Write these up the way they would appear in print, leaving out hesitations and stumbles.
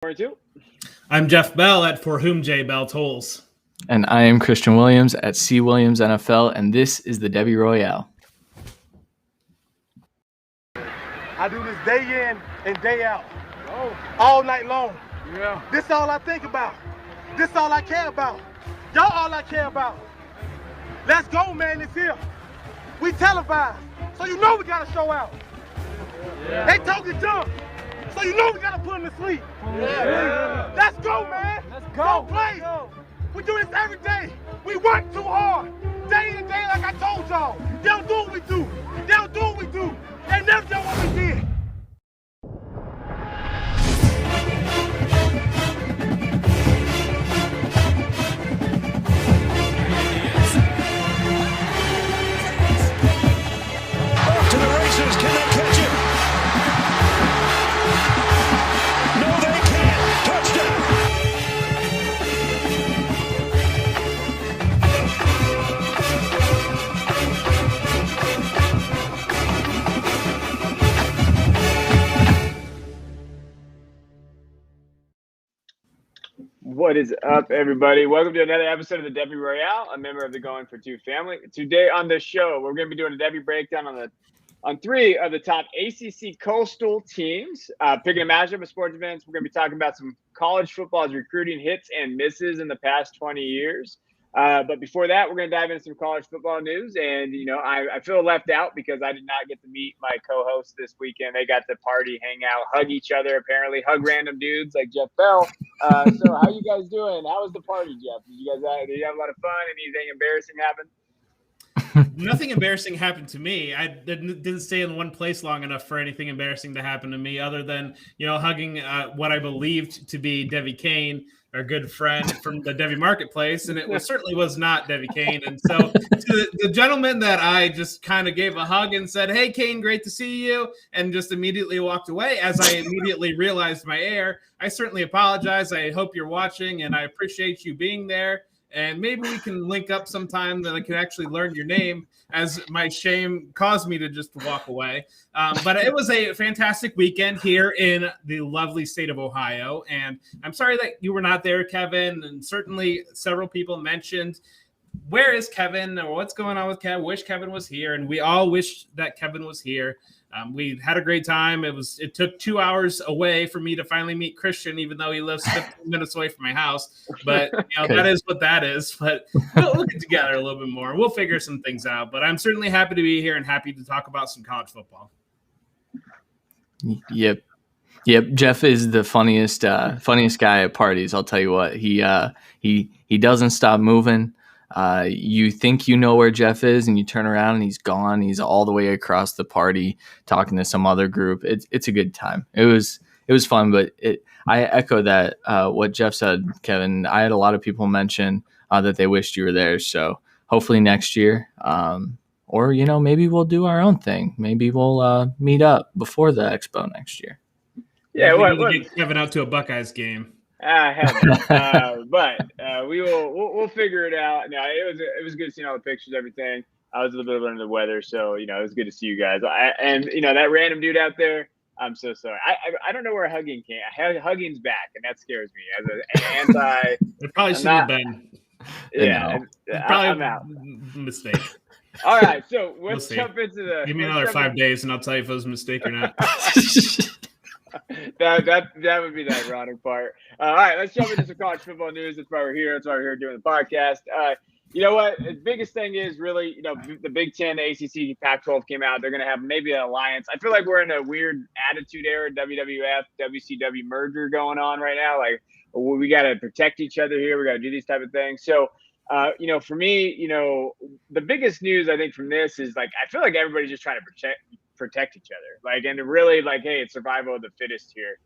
Two. I'm Jeff Bell at For Whom J Bell Tolls. And I am Christian Williams at C. Williams NFL, and this is the Devy Royale. I do this day in and day out, all night long. Yeah. This is all I think about. This is all I care about. Y'all all I care about. Let's go, man, it's here. We televised, so you know we gotta show out. Yeah. They talking junk, so you know we gotta put them to sleep. Yeah. Let's go, man. Let's go. Don't play. We do this every day. We work too hard, day in and day, like I told y'all. They don't do what we do. They don't do what we do. They never done what we did. Off to the races. Can they catch him? No, they can't. Touchdown. What is up, everybody? Welcome to another episode of the Devy Royale, a member of the Going for Two family. Today on the show, we're going to be doing a Devy breakdown on three of the top ACC Coastal teams, picking a matchup of sports events. We're going to be talking about some college football's recruiting hits and misses in the past 20 years. But before that, we're going to dive into some college football news. And, I feel left out because I did not get to meet my co-hosts this weekend. They got to party, hang out, hug each other, apparently hug random dudes like Jeff Bell. So how you guys doing? How was the party, Jeff? Did you have a lot of fun? Anything embarrassing happen? Nothing embarrassing happened to me. I didn't stay in one place long enough for anything embarrassing to happen to me other than, hugging what I believed to be Devy Kane, our good friend from the Devy Marketplace, and it certainly was not Devy Kane. And so to the gentleman that I just kind of gave a hug and said, "Hey, Kane, great to see you," and just immediately walked away as I immediately realized my error, I certainly apologize. I hope you're watching, and I appreciate you being there. And maybe we can link up sometime that I can actually learn your name, as my shame caused me to just walk away. But it was a fantastic weekend here in the lovely state of Ohio. And I'm sorry that you were not there, Kevin. And certainly several people mentioned, where is Kevin, or what's going on with Kevin? Wish Kevin was here. And we all wish that Kevin was here. We had a great time. It took 2 hours away for me to finally meet Christian, even though he lives 15 minutes away from my house. But that is what that is. But we'll get together a little bit more. We'll figure some things out. But I'm certainly happy to be here and happy to talk about some college football. Yep. Jeff is the funniest guy at parties. I'll tell you what. He doesn't stop moving. You think you know where Jeff is, and you turn around and he's gone. He's all the way across the party talking to some other group. It's a good time. It was fun, but I echo that what Jeff said, Kevin. I had a lot of people mention that they wished you were there. So hopefully next year, or maybe we'll do our own thing. Maybe we'll meet up before the expo next year. Yeah, we'll get Kevin out to a Buckeyes game. But we'll figure it out. No, it was good seeing all the pictures, everything. I was a little bit under the weather, so it was good to see you guys. And that random dude out there, I'm so sorry. I don't know where hugging came. Hugging's back, and that scares me as an anti. It probably shouldn't have been. Yeah, probably I'm out. Mistake. All right, so let's jump into the. Give me another 5 days, and I'll tell you if it was a mistake or not. That would be the ironic part. All right, let's jump into some college football news. That's why we're here. That's why we're here doing the podcast. You know what? The biggest thing is really, the Big Ten, the ACC, Pac-12 came out. They're going to have maybe an alliance. I feel like we're in a weird attitude era, WWF, WCW merger going on right now. Like, we got to protect each other here. We got to do these type of things. So, for me, the biggest news I think from this is, like, I feel like everybody's just trying to protect each other, and really, hey, it's survival of the fittest here.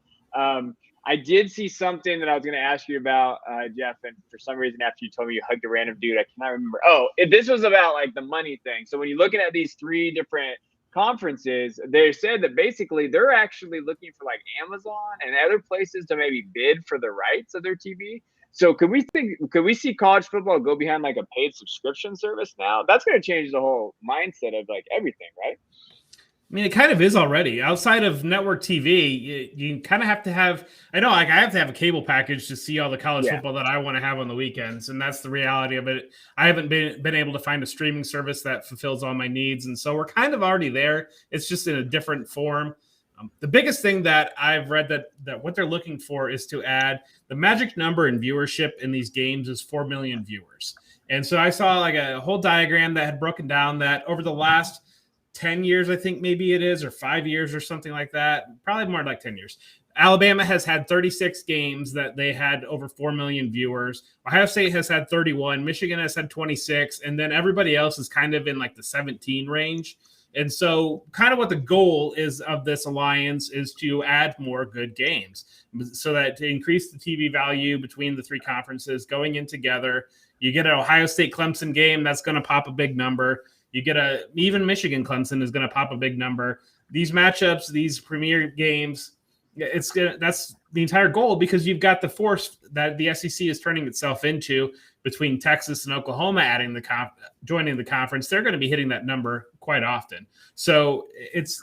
I did see something that I was going to ask you about, Jeff, and for some reason after you told me you hugged a random dude, I cannot remember. This was about the money thing. So when you're looking at these three different conferences, they said that basically they're actually looking for Amazon and other places to maybe bid for the rights of their TV. So could we see college football go behind a paid subscription service now? That's going to change the whole mindset of everything, right? I mean, it kind of is already. Outside of network TV, you kind of have to have. I know, like I have to have a cable package to see all the college football that I want to have on the weekends, and that's the reality of it. I haven't been able to find a streaming service that fulfills all my needs, and so we're kind of already there. It's just in a different form. The biggest thing that I've read that what they're looking for is to add the magic number in viewership in these games is 4 million viewers, and so I saw like a whole diagram that had broken down that over the last 10 years, I think maybe it is, or 5 years or something like that. Probably more like 10 years. Alabama has had 36 games that they had over 4 million viewers. Ohio State has had 31. Michigan has had 26. And then everybody else is kind of in like the 17 range. And so kind of what the goal is of this alliance is to add more good games so that to increase the TV value between the three conferences going in together. You get an Ohio State Clemson game, that's going to pop a big number. You get even Michigan Clemson is going to pop a big number. These matchups, these premier games, that's the entire goal because you've got the force that the SEC is turning itself into between Texas and Oklahoma joining the conference. They're going to be hitting that number quite often. So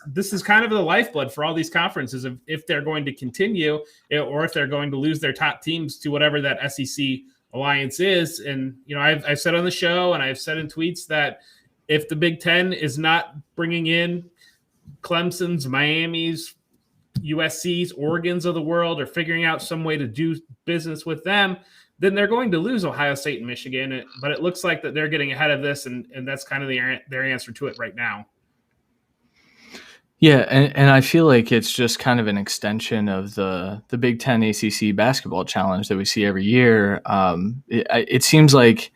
this is kind of the lifeblood for all these conferences if they're going to continue or if they're going to lose their top teams to whatever that SEC alliance is. And I've said on the show and I've said in tweets that if the Big Ten is not bringing in Clemson's, Miami's, USC's, Oregon's of the world or figuring out some way to do business with them, then they're going to lose Ohio State and Michigan. But it looks like that they're getting ahead of this, and that's kind of their answer to it right now. Yeah, and I feel like it's just kind of an extension of the Big Ten ACC basketball challenge that we see every year. It seems like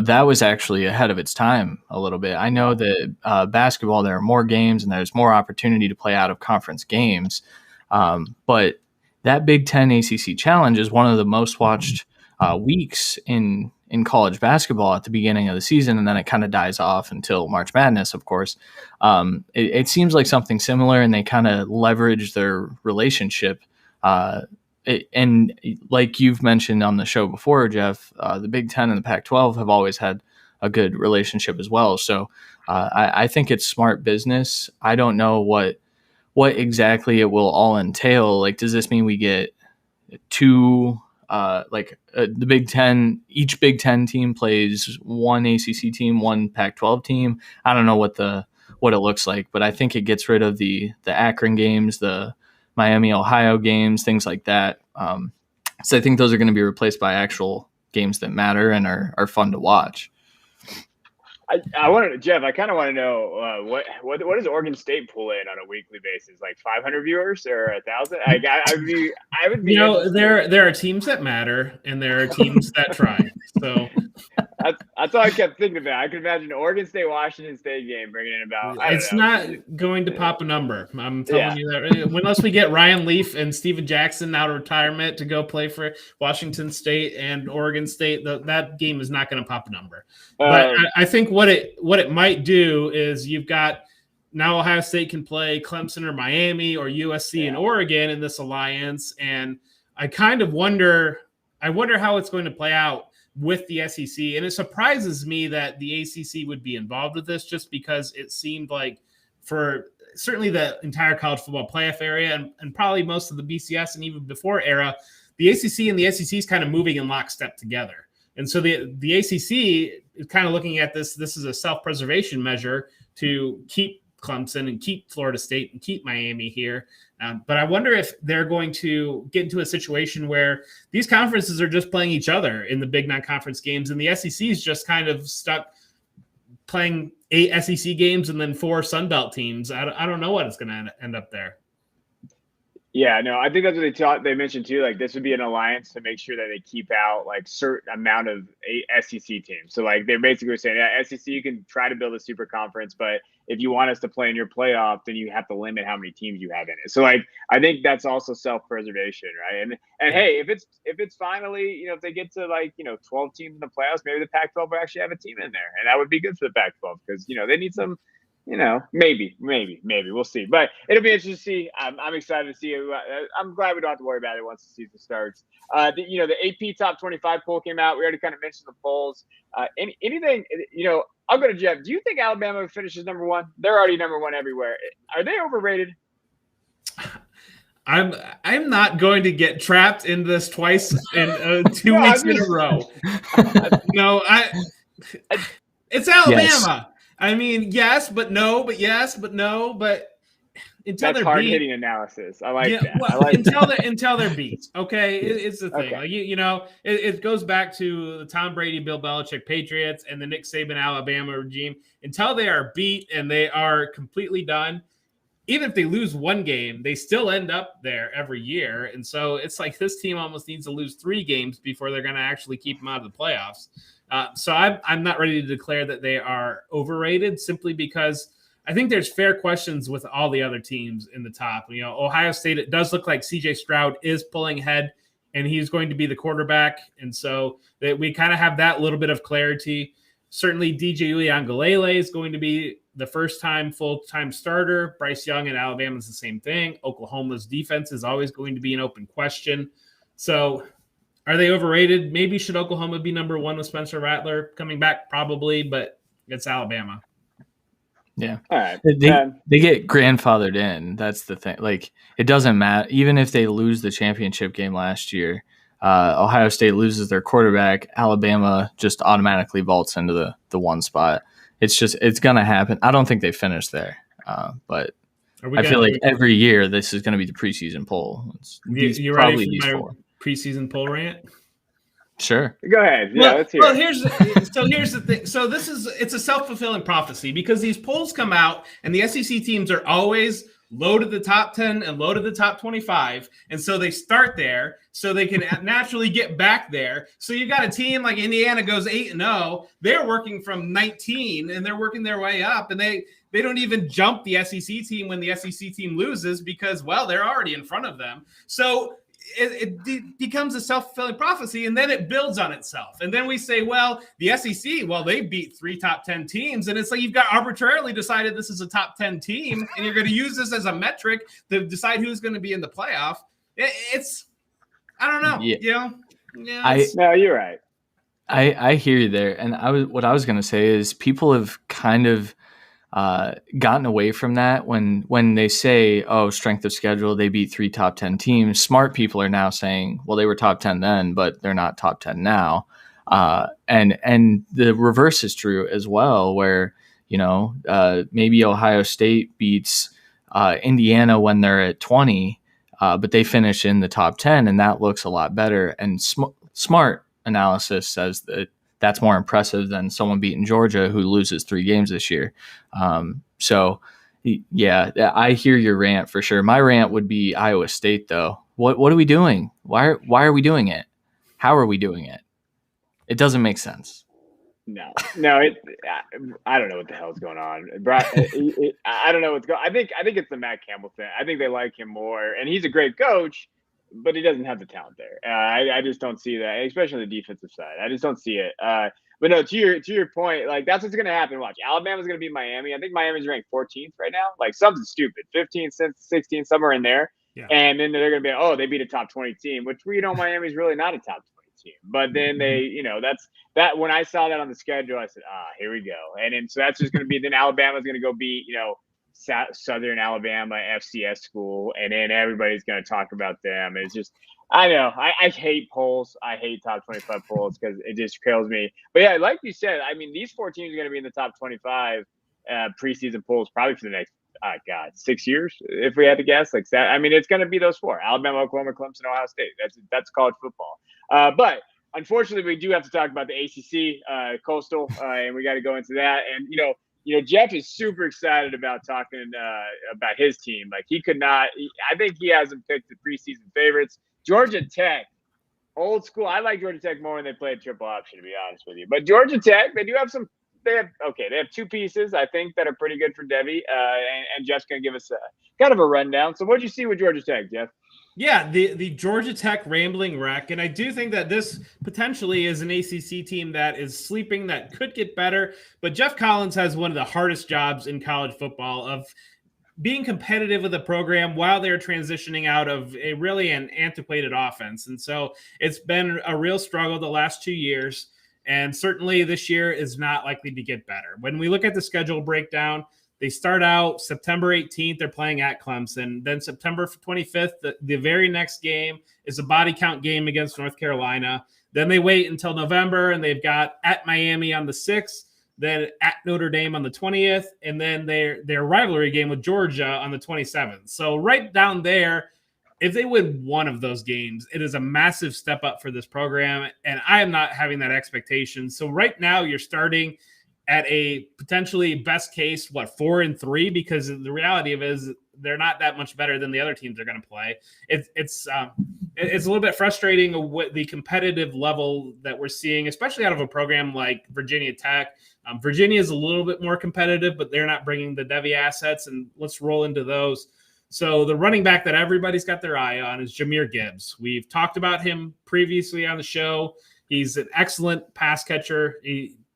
that was actually ahead of its time a little bit. I know that basketball, there are more games and there's more opportunity to play out of conference games. But that Big Ten ACC challenge is one of the most watched weeks in college basketball at the beginning of the season. And then it kind of dies off until March Madness, of course. It seems like something similar, and they kind of leverage their relationship and like you've mentioned on the show before, Jeff, the Big Ten and the Pac-12 have always had a good relationship as well. So I think it's smart business. I don't know what exactly it will all entail. Like, does this mean we get two, the Big Ten, each Big Ten team plays one ACC team, one Pac-12 team? I don't know what it looks like, but I think it gets rid of the Akron games, the Miami, Ohio games, things like that. So I think those are going to be replaced by actual games that matter and are fun to watch. I wanted to, Jeff. I kind of want to know what does Oregon State pull in on a weekly basis? Like 500 viewers or 1,000? I would be. There are teams that matter and there are teams that try. So that's all I kept thinking about. I could imagine Oregon State Washington State game bringing in about. It's not going to pop a number. I'm telling you that unless we get Ryan Leaf and Steven Jackson out of retirement to go play for Washington State and Oregon State, that game is not going to pop a number. But I think what it might do is you've got now Ohio State can play Clemson or Miami or USC and Oregon in this alliance, and I kind of wonder how it's going to play out with the SEC. And it surprises me that the ACC would be involved with this, just because it seemed like for certainly the entire college football playoff area and probably most of the BCS and even before era, the ACC and the SEC is kind of moving in lockstep together. And so the ACC is kind of looking at this is a self-preservation measure to keep Clemson and keep Florida State and keep Miami here. But I wonder if they're going to get into a situation where these conferences are just playing each other in the big non-conference games, and the SEC is just kind of stuck playing 8 SEC games and then 4 Sun Belt teams. I don't know what it's going to end up there. Yeah, no, I think that's what they mentioned too. Like, this would be an alliance to make sure that they keep out like certain amount of SEC teams. So like they're basically saying, SEC, you can try to build a super conference, but if you want us to play in your playoff, then you have to limit how many teams you have in it. So like, I think that's also self-preservation, right? And hey, if it's finally, if they get to 12 teams in the playoffs, maybe the Pac-12 will actually have a team in there, and that would be good for the Pac-12 because they need some Maybe we'll see. But it'll be interesting to see. I'm excited to see it. I'm glad we don't have to worry about it once the season starts. The AP top 25 poll came out. We already kind of mentioned the polls. Anything, I'll go to Jeff. Do you think Alabama finishes number one? They're already number one everywhere. Are they overrated? I'm not going to get trapped in this twice in 2 weeks in a row. No, it's Alabama. Yes. I mean, yes, but no, but yes, but no, but until that's hard-hitting analysis. I like that. Well, until they're beat. Okay, it's the thing. Okay. Like it goes back to the Tom Brady, Bill Belichick Patriots, and the Nick Saban Alabama regime. Until they are beat and they are completely done, even if they lose one game, they still end up there every year. And so it's like this team almost needs to lose 3 games before they're going to actually keep them out of the playoffs. So I'm not ready to declare that they are overrated simply because I think there's fair questions with all the other teams in the top. Ohio State, it does look like CJ Stroud is pulling ahead and he's going to be the quarterback. And so that we kind of have that little bit of clarity. Certainly DJ Uiagalelei is going to be the first-time full-time starter. Bryce Young in Alabama is the same thing. Oklahoma's defense is always going to be an open question. So are they overrated? Maybe should Oklahoma be number one with Spencer Rattler coming back? Probably, but it's Alabama. Yeah. All right. They get grandfathered in. That's the thing. Like, it doesn't matter. Even if they lose the championship game last year, Ohio State loses their quarterback, Alabama just automatically vaults into the one spot. It's going to happen. I don't think they finish there, but I feel like every year this is going to be the preseason poll. You ready for my preseason poll rant? Sure. Go ahead. Yeah, let's hear. Well, here's the thing. So it's a self-fulfilling prophecy because these polls come out and the SEC teams are always low to the top 10 and low to the top 25. And so they start there so they can naturally get back there. So you got a team like Indiana goes 8-0. They're working from 19 and they're working their way up. And they don't even jump the SEC team when the SEC team loses because, well, they're already in front of them. So it becomes a self-fulfilling prophecy, and then it builds on itself. And then we say, well, the SEC, they beat 3 top 10 teams. And it's like you've got arbitrarily decided this is a top 10 team, and you're going to use this as a metric to decide who's going to be in the playoff. It's I don't know. Yeah. No, you're right. I hear you there. And what I was going to say is people have kind of gotten away from that when they say, strength of schedule, they beat 3 top 10 teams. Smart people are now saying, well, they were top 10 then, but they're not top 10 now. And the reverse is true as well, where, maybe Ohio State beats Indiana when they're at 20, but they finish in the top 10, and that looks a lot better. And smart analysis says that that's more impressive than someone beating Georgia who loses 3 games this year. So, yeah, I hear your rant for sure. My rant would be Iowa State, though. What are we doing? Why are we doing it? How are we doing it? It doesn't make sense. No. I don't know what the hell's going on. I don't know what's going on. I think it's the Matt Campbell thing. I think they like him more, and he's a great coach, but he doesn't have the talent there. I just don't see that, especially on the defensive side. I just don't see it. But no, to your point, like that's what's going to happen. Watch, Alabama's going to beat Miami. I think Miami's ranked 14th right now. Like something stupid, 15th, 16th, somewhere in there. Yeah. And then they're going to be, they beat a top 20 team, which Miami's really not a top 20 team. But then they, that's that. When I saw that on the schedule, I said, here we go. And then so that's just going to be. Then Alabama's going to go beat, Southern Alabama FCS school, and then everybody's going to talk about them. It's just, I know, I hate polls. I hate top 25 polls because it just kills me. But yeah, like you said, I mean, these 4 teams are going to be in the top 25 preseason polls probably for the next, 6 years, if we had to guess. Like that, I mean, it's going to be those 4: Alabama, Oklahoma, Clemson, Ohio State. That's college football. But unfortunately, we do have to talk about the ACC Coastal, and we got to go into that. And Jeff is super excited about talking about his team. Like he could not. I think he hasn't picked the preseason favorites. Georgia Tech, old school. I like Georgia Tech more when they play a triple option, to be honest with you. But Georgia Tech, they do have some. They have 2 pieces I think that are pretty good for Devy. And Jeff's gonna give us kind of a rundown. So what did you see with Georgia Tech, Jeff? Yeah, the Georgia Tech Rambling Wreck. And I do think that this potentially is an ACC team that is sleeping, that could get better. But Jeff Collins has one of the hardest jobs in college football of being competitive with the program while they're transitioning out of an antiquated offense. And so it's been a real struggle the last 2 years. And certainly this year is not likely to get better. When we look at the schedule breakdown, they start out September 18th. They're playing at Clemson. Then September 25th, the very next game is a body count game against North Carolina. Then they wait until November, and they've got at Miami on the 6th, then at Notre Dame on the 20th, and then their rivalry game with Georgia on the 27th. So right down there, if they win one of those games, it is a massive step up for this program, and I am not having that expectation. So right now you're starting – at a potentially best case, 4-3, because the reality of it is they're not that much better than the other teams they're going to play. It's a little bit frustrating with the competitive level that we're seeing, especially out of a program like Virginia Tech. Virginia is a little bit more competitive, but they're not bringing the Devy assets, and let's roll into those. So the running back that everybody's got their eye on is Jamir Gibbs. We've talked about him previously on the show. He's an excellent pass catcher.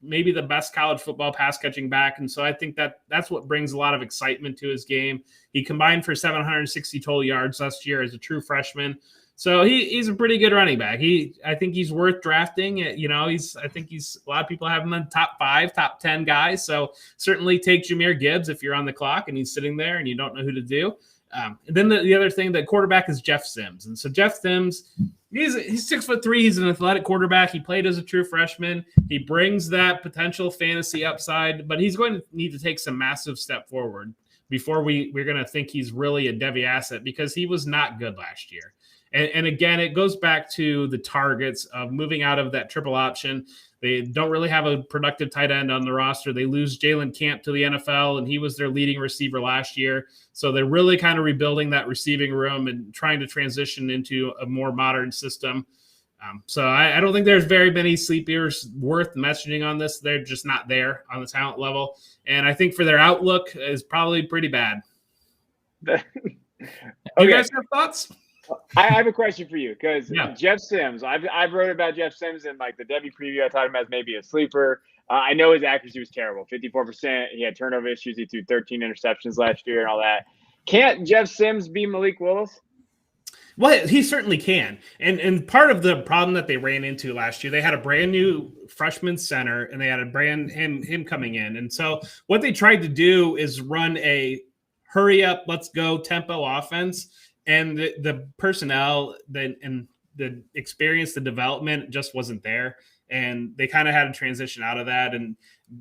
Maybe the best college football pass catching back. And so I think that's what brings a lot of excitement to his game. He combined for 760 total yards last year as a true freshman. So he's a pretty good running back. I think he's worth drafting. I think a lot of people have him in top 5, top 10 guys. So certainly take Jamir Gibbs if you're on the clock and he's sitting there and you don't know who to do. And then the other thing, the quarterback is Jeff Sims. And so Jeff Sims, he's 6'3". He's an athletic quarterback. He played as a true freshman. He brings that potential fantasy upside, but he's going to need to take some massive step forward before we're going to think he's really a Devy asset, because he was not good last year. And again, it goes back to the targets of moving out of that triple option. They don't really have a productive tight end on the roster. They lose Jalen Camp to the NFL, and he was their leading receiver last year. So they're really kind of rebuilding that receiving room and trying to transition into a more modern system. So I don't think there's very many sleepers worth mentioning on this. They're just not there on the talent level. And I think for their outlook is probably pretty bad. Okay. You guys have thoughts? I have a question for you, because Yeah. Jeff Sims, I've wrote about Jeff Sims in like the Devy preview. I thought him as maybe a sleeper. I know his accuracy was terrible, 54%. He had turnover issues. He threw 13 interceptions last year and all that. Can't Jeff Sims be Malik Willis? Well, he certainly can. And part of the problem that they ran into last year, they had a brand new freshman center, and they had him coming in. And so what they tried to do is run a hurry up, let's go tempo offense. And the personnel and the experience, the development just wasn't there. And they kind of had to transition out of that. And,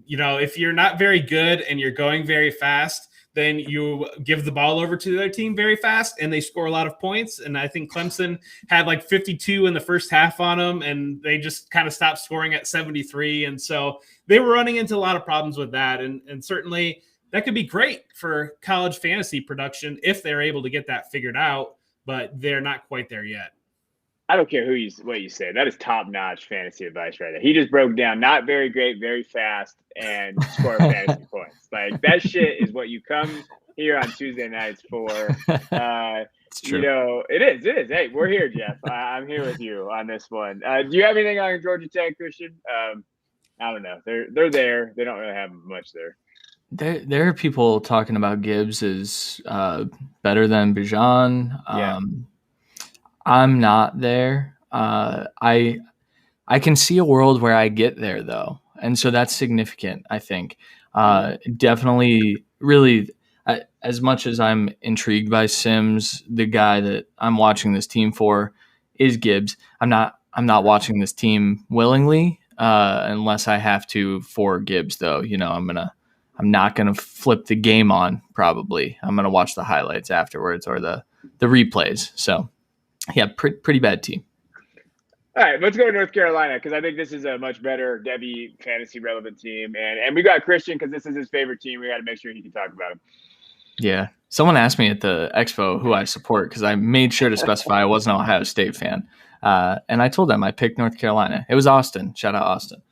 if you're not very good and you're going very fast, then you give the ball over to the other team very fast and they score a lot of points. And I think Clemson had like 52 in the first half on them, and they just kind of stopped scoring at 73. And so they were running into a lot of problems with that. And certainly that could be great for college fantasy production if they're able to get that figured out, but they're not quite there yet. I don't care what you say. That is top-notch fantasy advice right there. He just broke down not very great, very fast, and score fantasy points. Like, that shit is what you come here on Tuesday nights for. It's true. It is. Hey, we're here, Jeff. I'm here with you on this one. Do you have anything on Georgia Tech, Christian? I don't know. They're there. They don't really have much there. There are people talking about Gibbs as better than Bijan. Yeah. I'm not there. I can see a world where I get there, though. And so that's significant, I think. Definitely, really, as much as I'm intrigued by Sims, the guy that I'm watching this team for is Gibbs. I'm not watching this team willingly unless I have to for Gibbs, though. I'm not gonna flip the game on. Probably, I'm gonna watch the highlights afterwards or the replays. So, yeah, pretty bad team. All right, let's go to North Carolina, because I think this is a much better Devy fantasy relevant team, and we got Christian because this is his favorite team. We got to make sure he can talk about him. Yeah, someone asked me at the expo who I support, because I made sure to specify I wasn't an Ohio State fan, and I told them I picked North Carolina. It was Austin. Shout out Austin.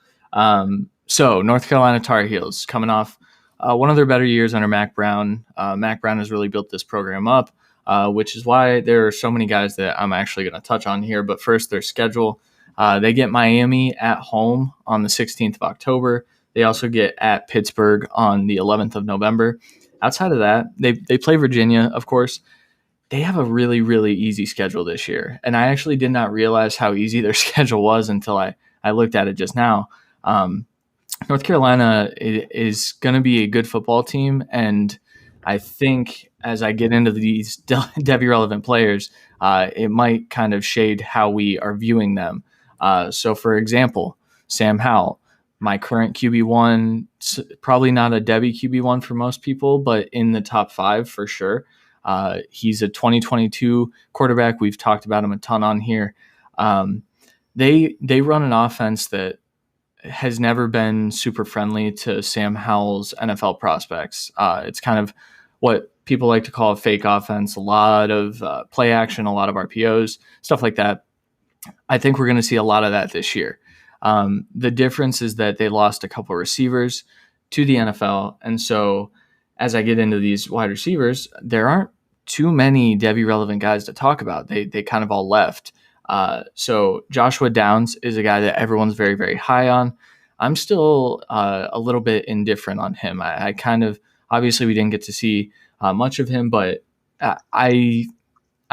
So North Carolina Tar Heels coming off one of their better years under Mack Brown. Mack Brown has really built this program up. which is why there are so many guys that I'm actually going to touch on here. But first, their schedule. They get Miami at home on the 16th of October. They also get at Pittsburgh on the 11th of November. Outside of that, they play Virginia, of course. They have a really, really easy schedule this year. And I actually did not realize how easy their schedule was until I looked at it just now. North Carolina is going to be a good football team. And I think as I get into these Devy relevant players, it might kind of shade how we are viewing them. So, for example, Sam Howell, my current QB1, probably not a Devy QB1 for most people, but in the top 5 for sure. He's a 2022 quarterback. We've talked about him a ton on here. They run an offense that has never been super friendly to Sam Howell's NFL prospects. It's kind of what people like to call a fake offense, a lot of play action, a lot of RPOs, stuff like that. I think we're going to see a lot of that this year. The difference is that they lost a couple of receivers to the NFL. And so as I get into these wide receivers, there aren't too many Devy relevant guys to talk about. They kind of all left. So Joshua Downs is a guy that everyone's very, very high on. I'm still a little bit indifferent on him. I kind of, obviously we didn't get to see much of him, but I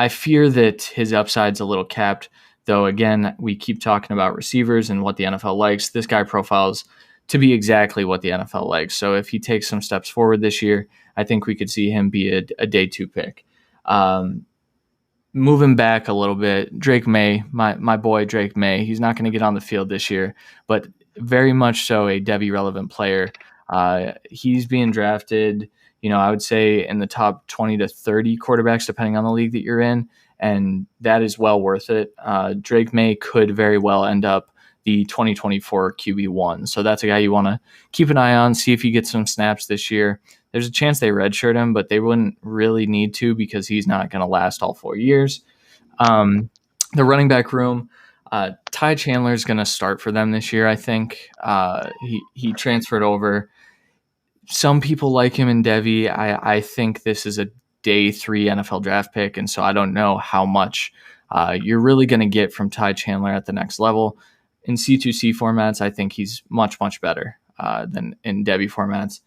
fear that his upside's a little capped. Though, again, we keep talking about receivers and what the NFL likes. This guy profiles to be exactly what the NFL likes. So if he takes some steps forward this year, I think we could see him be a day 2 pick. Moving back a little bit, Drake May, my boy Drake May, he's not going to get on the field this year, but very much so a Devy relevant player. He's being drafted, I would say in the top 20 to 30 quarterbacks, depending on the league that you're in. And that is well worth it. Drake May could very well end up the 2024 QB1. So that's a guy you want to keep an eye on, see if he gets some snaps this year. There's a chance they redshirt him, but they wouldn't really need to because he's not going to last all 4 years. The running back room, Ty Chandler is going to start for them this year, I think. He transferred over. Some people like him in Devy. I think this is a day 3 NFL draft pick, and so I don't know how much you're really going to get from Ty Chandler at the next level. In C2C formats, I think he's much, much better than in Devy formats.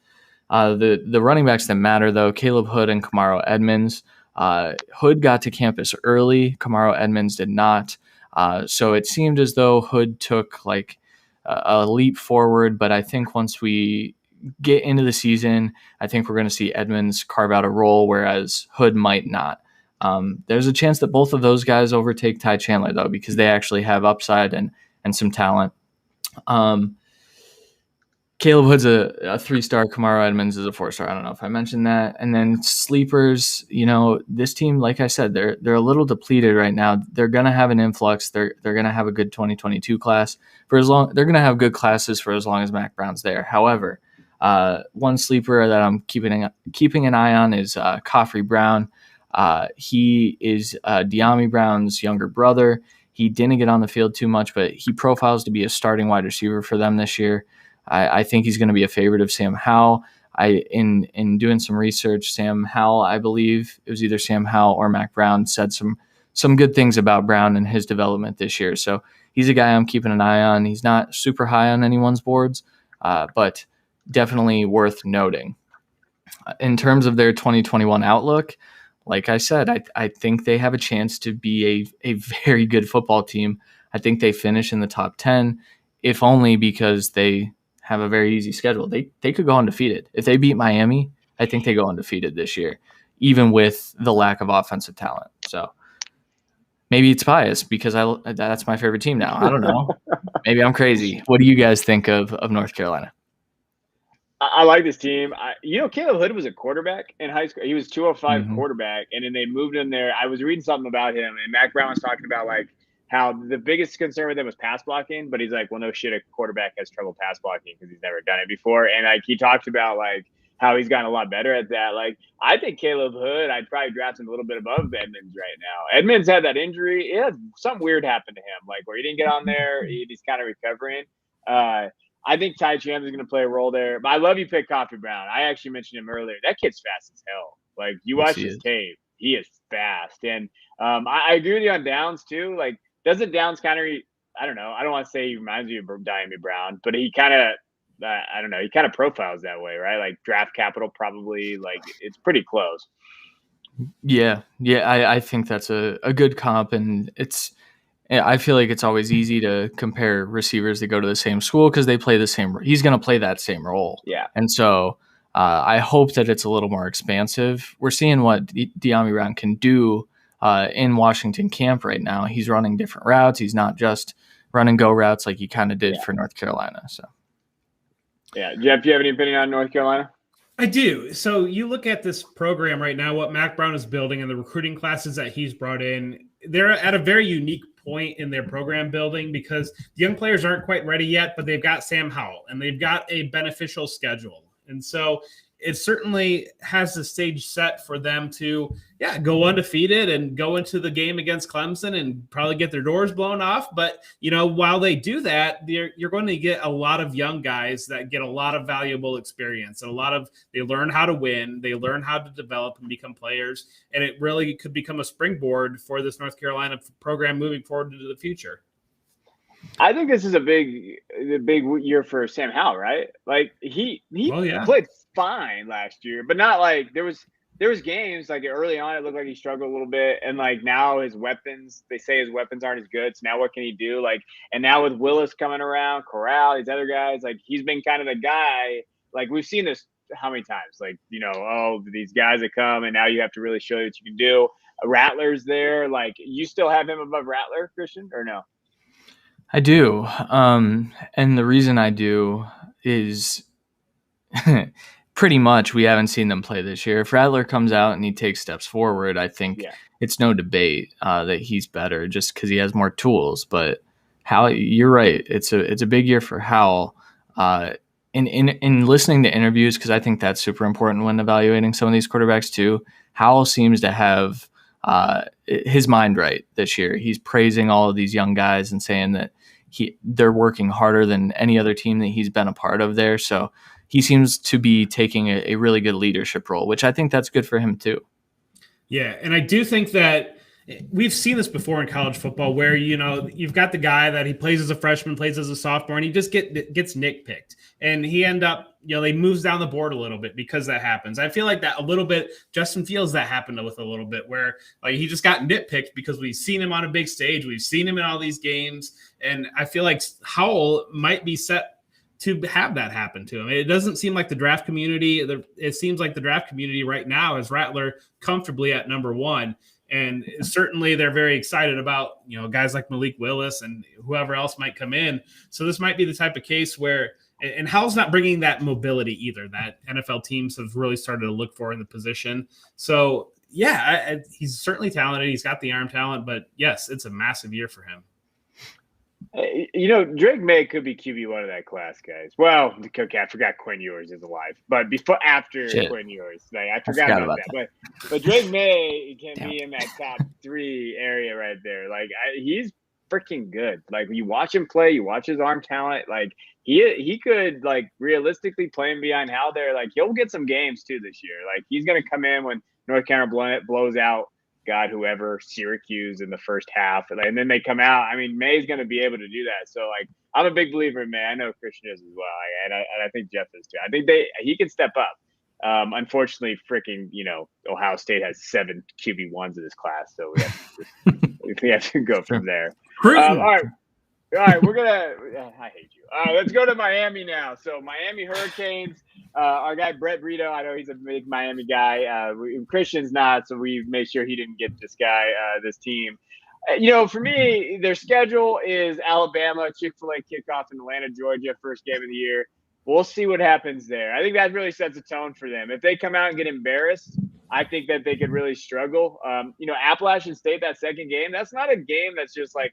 The running backs that matter, though, Caleb Hood and Kamaro Edmonds. Hood got to campus early. Kamaro Edmonds did not. So it seemed as though Hood took like a leap forward, but I think once we get into the season, I think we're going to see Edmonds carve out a role, whereas Hood might not. There's a chance that both of those guys overtake Ty Chandler, though, because they actually have upside and some talent. Caleb Hood's a 3-star. Kamaro Edmonds is a 4-star. I don't know if I mentioned that. And then sleepers, this team, like I said, they're a little depleted right now. They're going to have an influx. They're going to have a good 2022 class they're going to have good classes for as long as Mac Brown's there. However, one sleeper that I'm keeping an eye on is Coffrey Brown. He is De'Ami Brown's younger brother. He didn't get on the field too much, but he profiles to be a starting wide receiver for them this year. I think he's going to be a favorite of Sam Howell. In doing some research, Sam Howell, I believe it was either Sam Howell or Mac Brown, said some good things about Brown and his development this year. So he's a guy I'm keeping an eye on. He's not super high on anyone's boards, but definitely worth noting. In terms of their 2021 outlook, like I said, I think they have a chance to be a very good football team. I think they finish in the top 10, if only because they have a very easy schedule. They could go undefeated. If they beat Miami, I think they go undefeated this year, even with the lack of offensive talent. So maybe it's biased because that's my favorite team now. I don't know. Maybe I'm crazy. What do you guys think of North Carolina? I like this team. Caleb Hood was a quarterback in high school. He was 205 quarterback, and then they moved him there. I was reading something about him, and Mac Brown was talking about how the biggest concern with him was pass blocking, but he's like, well, no shit, a quarterback has trouble pass blocking because he's never done it before. And he talked about how he's gotten a lot better at that. I think Caleb Hood, I'd probably draft him a little bit above Edmonds right now. Edmonds had that injury. Something weird happened to him, where he didn't get on there. He's kind of recovering. I think Ty Chandler's going to play a role there. But I love you pick Coffrey Brown. I actually mentioned him earlier. That kid's fast as hell. You watch his tape. he is fast. And I agree with you on Downs too. Like, doesn't Downs kind of, I don't know, I don't want to say he reminds me of Diami Brown, but he kind of, I don't know, he kind of profiles that way, right? Like draft capital, probably, like it's pretty close. Yeah. I think that's a good comp, and I feel like it's always easy to compare receivers that go to the same school because they play the same. He's going to play that same role. Yeah. And so I hope that it's a little more expansive. We're seeing what Diami Brown can do in Washington camp right now. He's running different routes. He's not just run and go routes like he kind of did for North Carolina. So. Yeah. Jeff, do you have any opinion on North Carolina? I do. So you look at this program right now, what Mack Brown is building and the recruiting classes that he's brought in, they're at a very unique point in their program building because the young players aren't quite ready yet, but they've got Sam Howell and they've got a beneficial schedule. And so it certainly has the stage set for them to, go undefeated and go into the game against Clemson and probably get their doors blown off. But, while they do that, you're going to get a lot of young guys that get a lot of valuable experience and they learn how to win. They learn how to develop and become players. And it really could become a springboard for this North Carolina program moving forward into the future. I think this is a big year for Sam Howell, right? Like he played fine last year, but not like there was games like early on it looked like he struggled a little bit, and like now they say his weapons aren't as good. So now what can he do? Like, and now with Willis coming around, Corral, these other guys, like he's been kind of the guy. Like we've seen this how many times? Like these guys that come and now you have to really show you what you can do. Rattler's there. Like you still have him above Rattler, Christian, or no? I do. And the reason I do is pretty much we haven't seen them play this year. If Rattler comes out and he takes steps forward, I think it's no debate that he's better just because he has more tools. But Howell, you're right. It's a big year for Howell. In listening to interviews, because I think that's super important when evaluating some of these quarterbacks too, Howell seems to have his mind right this year. He's praising all of these young guys and saying that they're working harder than any other team that he's been a part of there. So he seems to be taking a really good leadership role, which I think that's good for him too. Yeah, and I do think that we've seen this before in college football where, you've got the guy that he plays as a freshman, plays as a sophomore, and he just gets nitpicked. And he end up, they moves down the board a little bit because that happens. I feel like that a little bit, Justin Fields, that happened with a little bit where like he just got nitpicked because we've seen him on a big stage. We've seen him in all these games. And I feel like Howell might be set to have that happen to him. It doesn't seem like the draft community, it seems like the draft community right now is Rattler comfortably at number one. And certainly they're very excited about, guys like Malik Willis and whoever else might come in. So this might be the type of case where, and Howell's not bringing that mobility either that NFL teams have really started to look for in the position. So he's certainly talented. He's got the arm talent, but yes, it's a massive year for him. Drake May could be QB1 of that class, guys. Well, okay, I forgot Quinn Ewers is alive, but after Quinn Ewers, like I forgot about that. But Drake May can be in that top 3 area right there. Like he's freaking good. Like you watch him play, you watch his arm talent. Like he could like realistically playing behind Hal there. Like he'll get some games too this year. Like he's gonna come in when North Carolina blows out whoever Syracuse in the first half, and then they come out. I mean, May's going to be able to do that. So, like, I'm a big believer in May. I know Christian is as well, and I think Jeff is too. I think he can step up. Unfortunately, freaking Ohio State has 7 QB1s in this class, so we have to go from there. All right, we're gonna. I hate you. All right, let's go to Miami now. So Miami Hurricanes. Our guy Brett Brito, I know he's a big Miami guy. Christian's not, so we made sure he didn't get this team. For me, their schedule is Alabama, Chick-fil-A kickoff in Atlanta, Georgia, first game of the year. We'll see what happens there. I think that really sets a tone for them. If they come out and get embarrassed, I think that they could really struggle. Appalachian State, that second game, that's not a game that's just like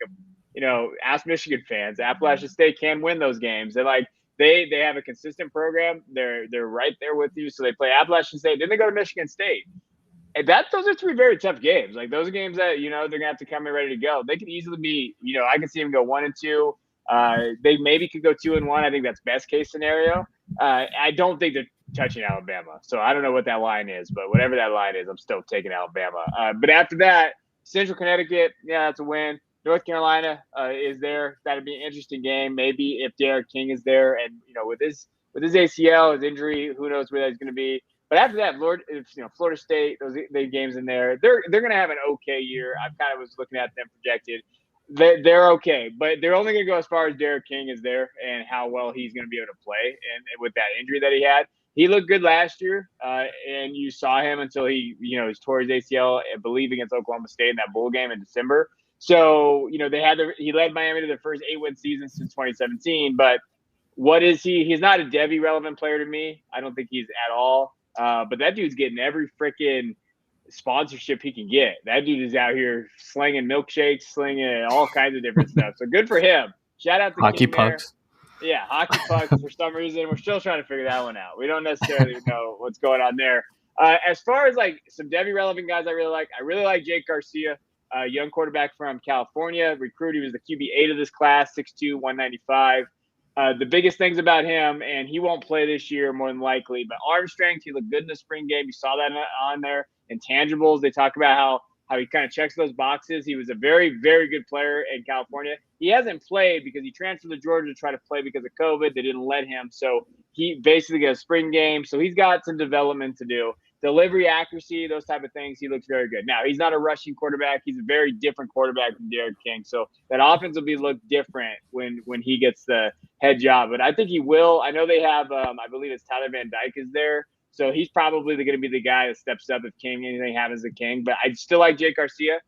ask Michigan fans. Appalachian State can win those games. They have a consistent program. They're right there with you. So they play Appalachian State. Then they go to Michigan State. And those are 3 very tough games. Like those are games that, they're going to have to come in ready to go. They could easily be, I can see them go 1-2. They maybe could go 2-1. I think that's best case scenario. I don't think that touching Alabama. So I don't know what that line is, but whatever that line is, I'm still taking Alabama. But after that, Central Connecticut, yeah, that's a win. North Carolina is there. That'd be an interesting game. Maybe if Derek King is there, and with his ACL, his injury, who knows where that's going to be. But after that, Florida State, those games in there, they're going to have an okay year. I kind of was looking at them projected. They're okay, but they're only going to go as far as Derek King is there and how well he's going to be able to play. And with that injury that he had, he looked good last year, and you saw him until he tore his ACL, I believe, against Oklahoma State in that bowl game in December. So he led Miami to their first 8-win season since 2017. But what is he? He's not a Devy relevant player to me. I don't think he's at all. But that dude's getting every freaking sponsorship he can get. That dude is out here slinging milkshakes, slinging all kinds of different stuff. So good for him. Shout out to hockey King pucks. There. Yeah, hockey pucks. For some reason, we're still trying to figure that one out. We don't necessarily know what's going on there. As far as like some Devy relevant guys, I really like Jake Garcia, young quarterback from California. Recruit. He was the QB8 of this class, 6'2", 195. The biggest things about him, and he won't play this year more than likely, but arm strength, he looked good in the spring game. You saw that on there. Intangibles, they talk about how he kind of checks those boxes. He was a very, very good player in California. He hasn't played because he transferred to Georgia to try to play because of COVID. They didn't let him. So he basically got a spring game. So he's got some development to do. Delivery accuracy, those type of things, he looks very good. Now, he's not a rushing quarterback. He's a very different quarterback than Derek King. So that offense will be looked different when he gets the head job. But I think he will. I know they have, I believe it's Tyler Van Dyke is there. So he's probably going to be the guy that steps up if anything happens to King. But I still like Jake Garcia.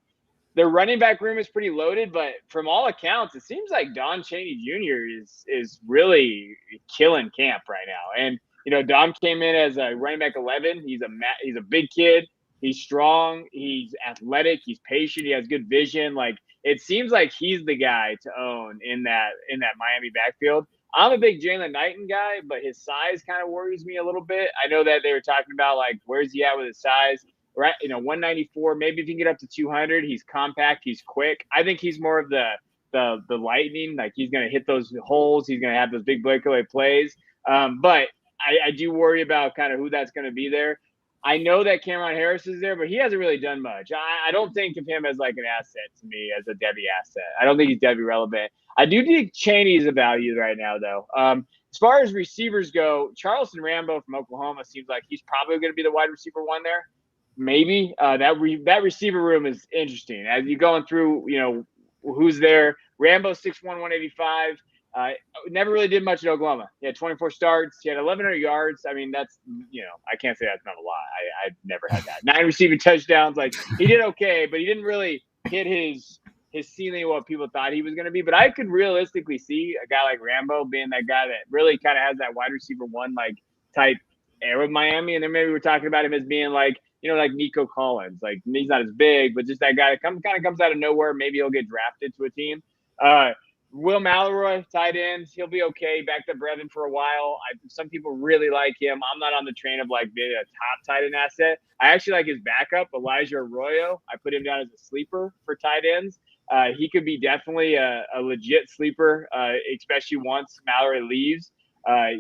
Their running back room is pretty loaded, but from all accounts, it seems like Don Chaney Jr. is really killing camp right now. And Dom came in as a running back 11. He's a big kid. He's strong. He's athletic. He's patient. He has good vision. Like, it seems like he's the guy to own in that Miami backfield. I'm a big Jalen Knighton guy, but his size kind of worries me a little bit. I know that they were talking about, like, where's he at with his size? Right, 194. Maybe if you can get up to 200, he's compact. He's quick. I think he's more of the lightning. Like, he's going to hit those holes. He's going to have those big breakaway plays. But I do worry about kind of who that's going to be there. I know that Cameron Harris is there, but he hasn't really done much. I don't think of him as like an asset to me, as a Devy asset. I don't think he's Devy relevant. I do think Chaney's a value right now, though. As far as receivers go, Charleston Rambo from Oklahoma seems like he's probably going to be the wide receiver one there. Maybe that receiver room is interesting. As you're going through, who's there. Rambo 6'1", 185. Never really did much at Oklahoma. He had 24 starts. He had 1,100 yards. I mean, that's, I can't say that's not a lot. I've never had that. 9 receiving touchdowns. Like, he did okay, but he didn't really hit his ceiling of what people thought he was going to be. But I could realistically see a guy like Rambo being that guy that really kind of has that wide receiver one, like, type air with Miami. And then maybe we're talking about him as being like, like Nico Collins. Like, he's not as big, but just that guy that kind of comes out of nowhere. Maybe he'll get drafted to a team. Will Mallory, tight end, he'll be okay. Backed up Brevin for a while. Some people really like him. I'm not on the train of like being a top tight end asset. I actually like his backup, Elijah Arroyo. I put him down as a sleeper for tight ends. He could be definitely a legit sleeper, especially once Mallory leaves.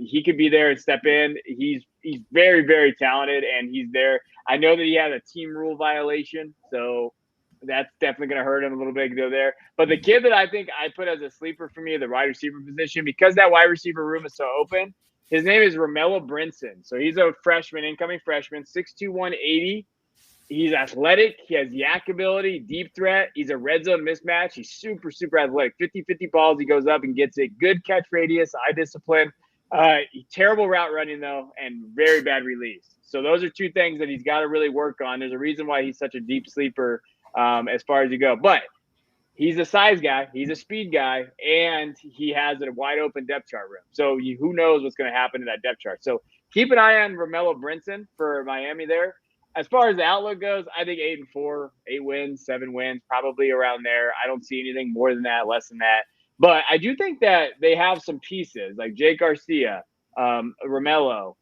He could be there and step in. He's very, very talented, and he's there. I know that he had a team rule violation, so that's definitely going to hurt him a little bit to go there. But the kid that I think I put as a sleeper for me, the wide receiver position, because that wide receiver room is so open, his name is Romela Brinson. So he's a freshman, incoming freshman, 6'2", 180. He's athletic. He has yak ability, deep threat. He's a red zone mismatch. He's super, super athletic. 50-50 balls. He goes up and gets it. Good catch radius, eye discipline. Terrible route running, though, and very bad release. So those are two things that he's got to really work on. There's a reason why he's such a deep sleeper as far as you go. But he's a size guy. He's a speed guy. And he has a wide open depth chart room. So who knows what's going to happen to that depth chart. So keep an eye on Romela Brinson for Miami there. As far as the outlook goes, I think 8-4, 8 wins, 7 wins, probably around there. I don't see anything more than that, less than that. But I do think that they have some pieces like Jake Garcia, Romelo,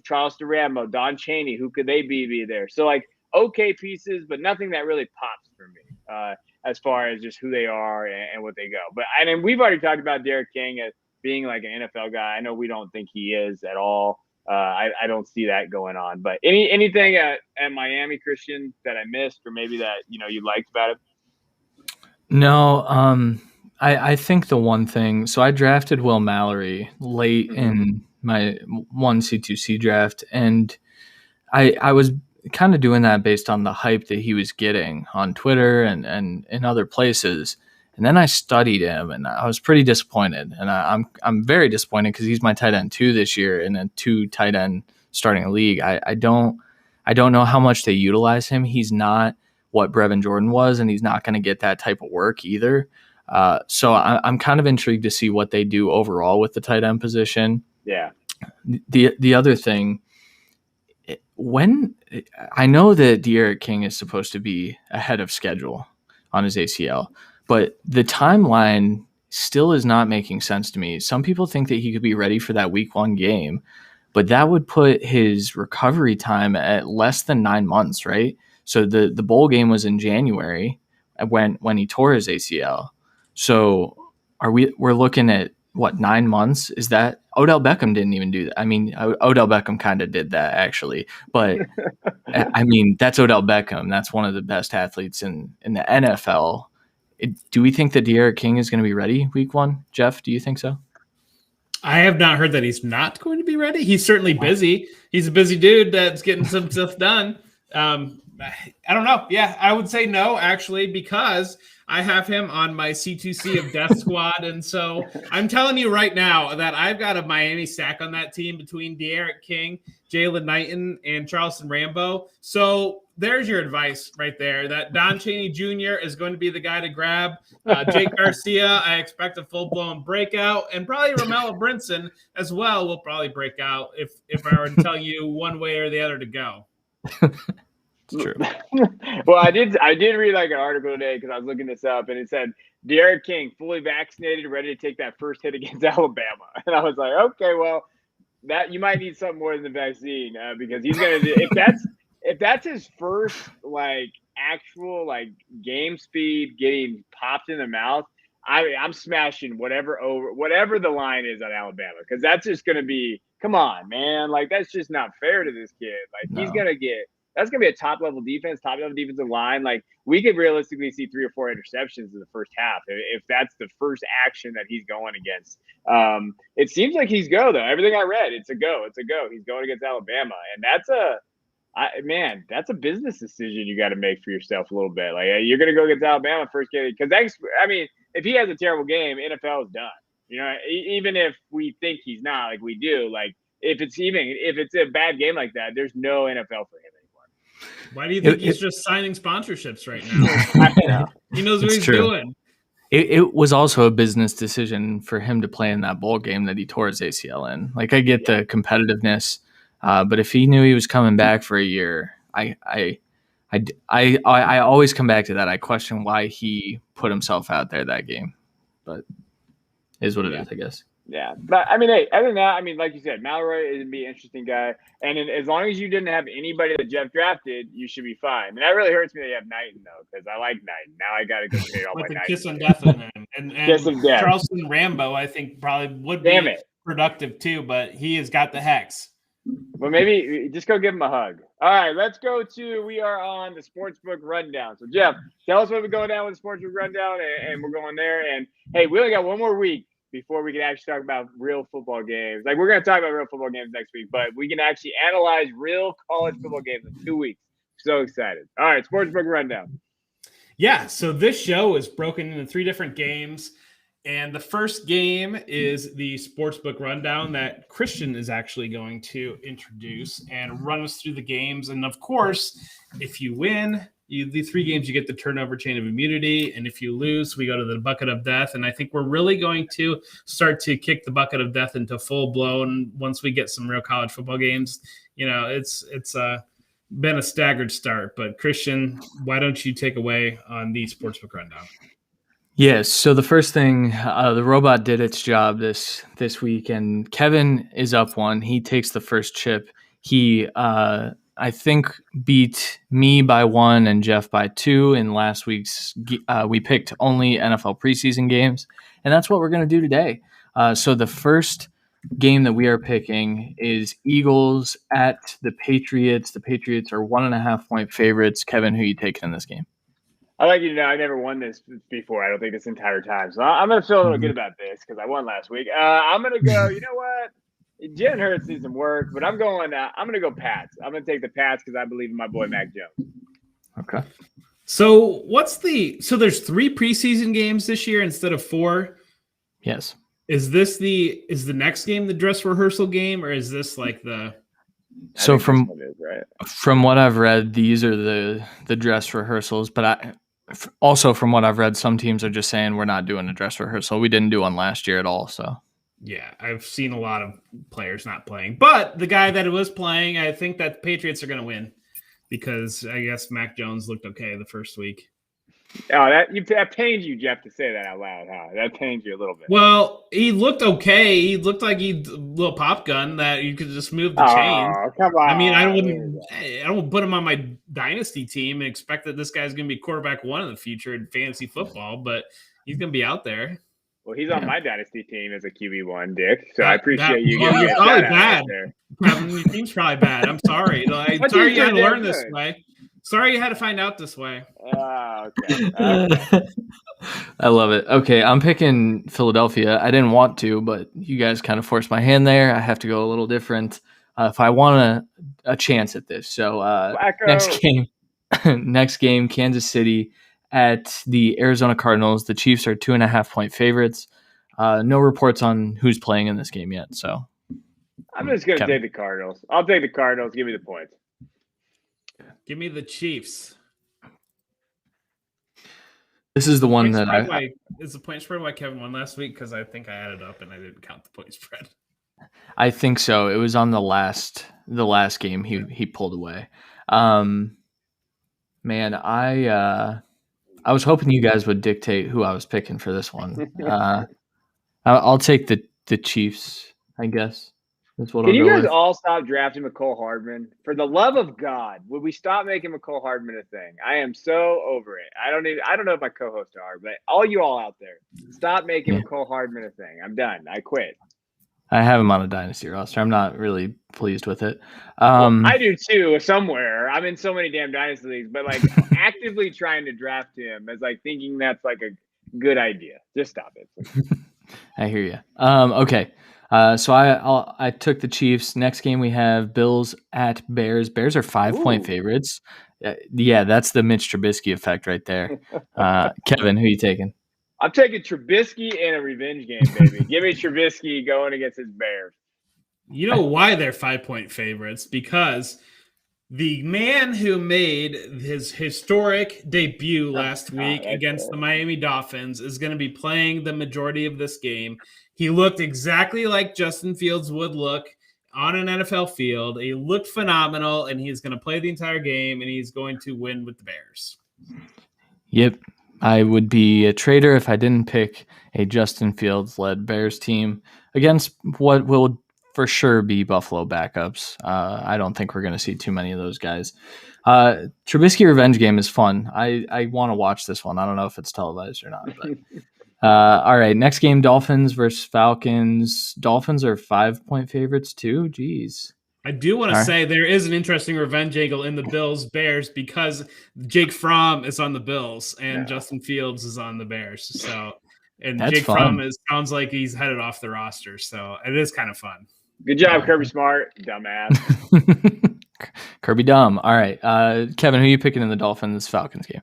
Charleston Rambo, Don Chaney. Who could they be there? So, like, okay pieces, but nothing that really pops for me as far as just who they are and what they go. But and we've already talked about Derek King as being like an NFL guy. I know we don't think he is at all. I don't see that going on. But anything at Miami, Christian, that I missed, or maybe that you liked about it? No, I think the one thing. So I drafted Will Mallory late in my 1C2C draft, and I was kind of doing that based on the hype that he was getting on Twitter and in other places. And then I studied him, and I was pretty disappointed. And I'm very disappointed because he's my tight end 2 this year in a 2 tight end starting league. I don't know how much they utilize him. He's not what Brevin Jordan was, and he's not going to get that type of work either. So I'm kind of intrigued to see what they do overall with the tight end position. Yeah. The other thing, when I know that De'Aaron King is supposed to be ahead of schedule on his ACL, but the timeline still is not making sense to me. Some people think that he could be ready for that week 1 game, but that would put his recovery time at less than 9 months, right? So the bowl game was in January when he tore his ACL. So we're looking at what, 9 months? Is that Odell Beckham didn't even do that? I mean, Odell Beckham kind of did that actually, but I mean, that's Odell Beckham. That's one of the best athletes in the NFL. Do we think that De'Aaron King is going to be ready week 1? Jeff, do you think so? I have not heard that he's not going to be ready. He's certainly busy. He's a busy dude that's getting some stuff done. I don't know. Yeah, I would say no, actually, because I have him on my C2C of Death Squad. And so I'm telling you right now that I've got a Miami stack on that team between De'Aaron King, Jalen Knighton, and Charleston Rambo. So there's your advice right there, that Don Chaney Jr. is going to be the guy to grab. Jake Garcia, I expect a full-blown breakout. And probably Romela Brinson as well will probably break out if I were to tell you one way or the other to go. It's true. Well, I did read like an article today because I was looking this up, and it said De'Aaron King fully vaccinated, ready to take that first hit against Alabama. And I was like, okay, well, that you might need something more than the vaccine because he's gonna do, if that's his first like actual like game speed getting popped in the mouth. I'm smashing whatever the line is on Alabama, because that's just gonna be, come on, man, like that's just not fair to this kid. Like no. That's going to be a top-level defense, top-level defensive line. Like, we could realistically see 3 or 4 interceptions in the first half if that's the first action that he's going against. It seems like he's go, though. Everything I read, it's a go. It's a go. He's going against Alabama. And that's a business decision you got to make for yourself a little bit. Like, you're going to go against Alabama first game. Because, if he has a terrible game, NFL is done. You know, even if we think he's not, like we do, like, if it's a bad game like that, there's no NFL for him. Why do you think he's just signing sponsorships right now? He knows what he's doing. It was also a business decision for him to play in that bowl game that he tore his ACL in. Like, I get the competitiveness, but if he knew he was coming back for a year, I always come back to that. I question why he put himself out there that game, but it is what it is, I guess. Yeah, but hey, other than that, like you said, Mallory is going to be an interesting guy. And as long as you didn't have anybody that Jeff drafted, you should be fine. And that really hurts me that you have Knighton, though, because I like Knighton. Now I got to go trade all my Knighton. Kiss of death in him. And Charleston Rambo, I think, probably would be productive, too, but he has got the hex. Well, maybe just go give him a hug. All right, we are on the Sportsbook Rundown. So, Jeff, tell us what we're going down with the Sportsbook Rundown, and we're going there. And, hey, we only got one more week before we can actually talk about real football games. Like, we're going to talk about real football games next week, but we can actually analyze real college football games in 2 weeks. So excited. All right, Sportsbook Rundown. Yeah, so this show is broken into 3 different games, and the first game is the Sportsbook Rundown that Christian is actually going to introduce and run us through the games. And, of course, if you win – the 3 games, you get the turnover chain of immunity. And if you lose, we go to the bucket of death. And I think we're really going to start to kick the bucket of death into full blown once we get some real college football games. You know, it's been a staggered start. But Christian, why don't you take away on the Sportsbook Rundown? Yes. So the first thing, the robot did its job this week, and Kevin is up 1. He takes the first chip. He, I think, beat me by 1 and Jeff by 2 in last week's. We picked only NFL preseason games, and that's what we're going to do today. So the first game that we are picking is Eagles at the Patriots. The Patriots are 1.5-point favorites. Kevin, who are you taking in this game? I like you to know I never won this before. I don't think this entire time. So I'm going to feel a little good about this because I won last week. I'm going to go, you know what? Jalen Hurts needs some work, but I'm going to go Pats. I'm going to take the Pats because I believe in my boy Mac Jones. Okay. So there's 3 preseason games this year instead of 4? Yes. Is the next game the dress rehearsal game, or is this like the? So from what I've read, these are the dress rehearsals. But also from what I've read, some teams are just saying we're not doing a dress rehearsal. We didn't do one last year at all. So yeah, I've seen a lot of players not playing, but the guy that was playing, I think that the Patriots are going to win because I guess Mac Jones looked okay the first week. Oh, that pains you, Jeff, to say that out loud, huh? That pains you a little bit. Well, he looked okay. He looked like a little pop gun that you could just move the chains. Come on. I mean, I don't put him on my dynasty team and expect that this guy's going to be quarterback 1 in the future in fantasy football, but he's going to be out there. Well, he's on my dynasty team as a QB1, Dick. So I appreciate you giving you're me probably that bad. out there. Your team's probably bad. I'm sorry. I'm sorry you had to learn this way. Sorry you had to find out this way. Okay. I love it. Okay, I'm picking Philadelphia. I didn't want to, but you guys kind of forced my hand there. I have to go a little different if I want a chance at this. So next game, Kansas City at the Arizona Cardinals. The Chiefs are 2.5-point favorites. No reports on who's playing in this game yet. So I'm just going to take the Cardinals. I'll take the Cardinals. Give me the points. Give me the Chiefs. This is the one that is the point spread why Kevin won last week? Because I think I added up and I didn't count the point spread. I think so. It was on the last game he pulled away. Man, I was hoping you guys would dictate who I was picking for this one. I'll take the Chiefs, I guess. Can you guys all stop drafting McCole Hardman? For the love of God, would we stop making McCole Hardman a thing? I am so over it. I don't know if my co-hosts are, but all you all out there, stop making McCole Hardman a thing. I'm done. I quit. I have him on a dynasty roster. I'm not really pleased with it. I do too, somewhere. I'm in so many damn dynasty leagues, but like actively trying to draft him as like thinking that's like a good idea. Just stop it. I hear you. Okay. So I took the Chiefs. Next game we have Bills at Bears. Bears are 5-point favorites. Yeah, that's the Mitch Trubisky effect right there. Kevin, who are you taking? I'm taking Trubisky in a revenge game, baby. Give me Trubisky going against his Bears. You know why they're 5-point favorites? Because the man who made his historic debut last week against the Miami Dolphins is going to be playing the majority of this game. He looked exactly like Justin Fields would look on an NFL field. He looked phenomenal, and he's going to play the entire game, and he's going to win with the Bears. Yep. I would be a traitor if I didn't pick a Justin Fields-led Bears team against what will for sure be Buffalo backups. I don't think we're going to see too many of those guys. Trubisky revenge game is fun. I want to watch this one. I don't know if it's televised or not. But all right, next game, Dolphins versus Falcons. Dolphins are 5-point favorites too. Jeez. I do want to say there is an interesting revenge angle in the Bills-Bears because Jake Fromm is on the Bills and Justin Fields is on the Bears. So, and That's Jake fun. Fromm sounds like he's headed off the roster. So it is kind of fun. Good job, Kirby Smart, dumbass. Kirby dumb. All right, Kevin, who are you picking in the Dolphins-Falcons game?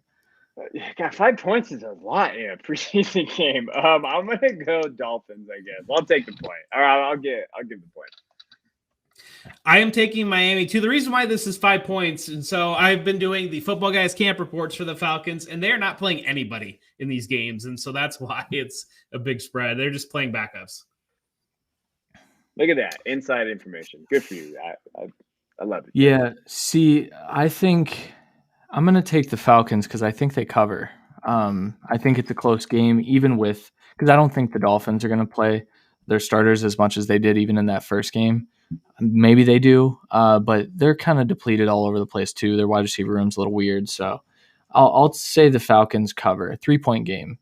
God, 5 points is a lot in a preseason game. I'm gonna go Dolphins, I guess. I'll take the point. All right, I'll give the point. I am taking Miami too. The reason why this is 5 points, and so I've been doing the Football Guys camp reports for the Falcons, and they're not playing anybody in these games, and so that's why it's a big spread. They're just playing backups. Look at that inside information. Good for you. I love it. Yeah. See, I think I'm going to take the Falcons because I think they cover. I think it's a close game, even with because I don't think the Dolphins are going to play their starters as much as they did even in that first game. Maybe they do, but they're kind of depleted all over the place too. Their wide receiver room's a little weird, so I'll say the Falcons cover. A 3-point game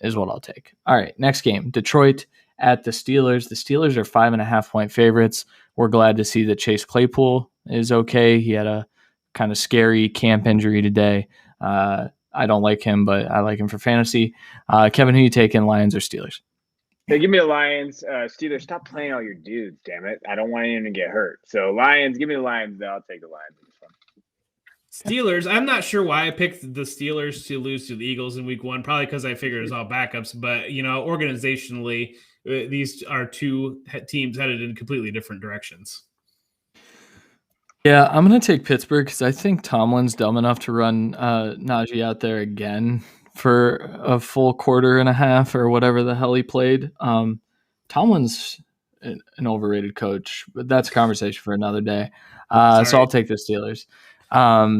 is what I'll take. All right, next game, Detroit at the Steelers. The Steelers are 5.5-point favorites. We're glad to see that Chase Claypool is okay. He had a kind of scary camp injury today. I don't like him, but I like him for fantasy. Kevin, who you taking, Lions or Steelers? Hey, give me the Lions. Steelers, stop playing all your dudes, damn it. I don't want anyone to get hurt. So Lions, give me the Lions. I'll take the Lions in this one. Steelers, I'm not sure why I picked the Steelers to lose to the Eagles in week 1, probably because I figured it was all backups. But, organizationally, these are two teams headed in completely different directions. Yeah, I'm going to take Pittsburgh because I think Tomlin's dumb enough to run Najee out there again for a full quarter and a half or whatever the hell he played. Tomlin's an overrated coach, but that's a conversation for another day. So I'll take the Steelers. All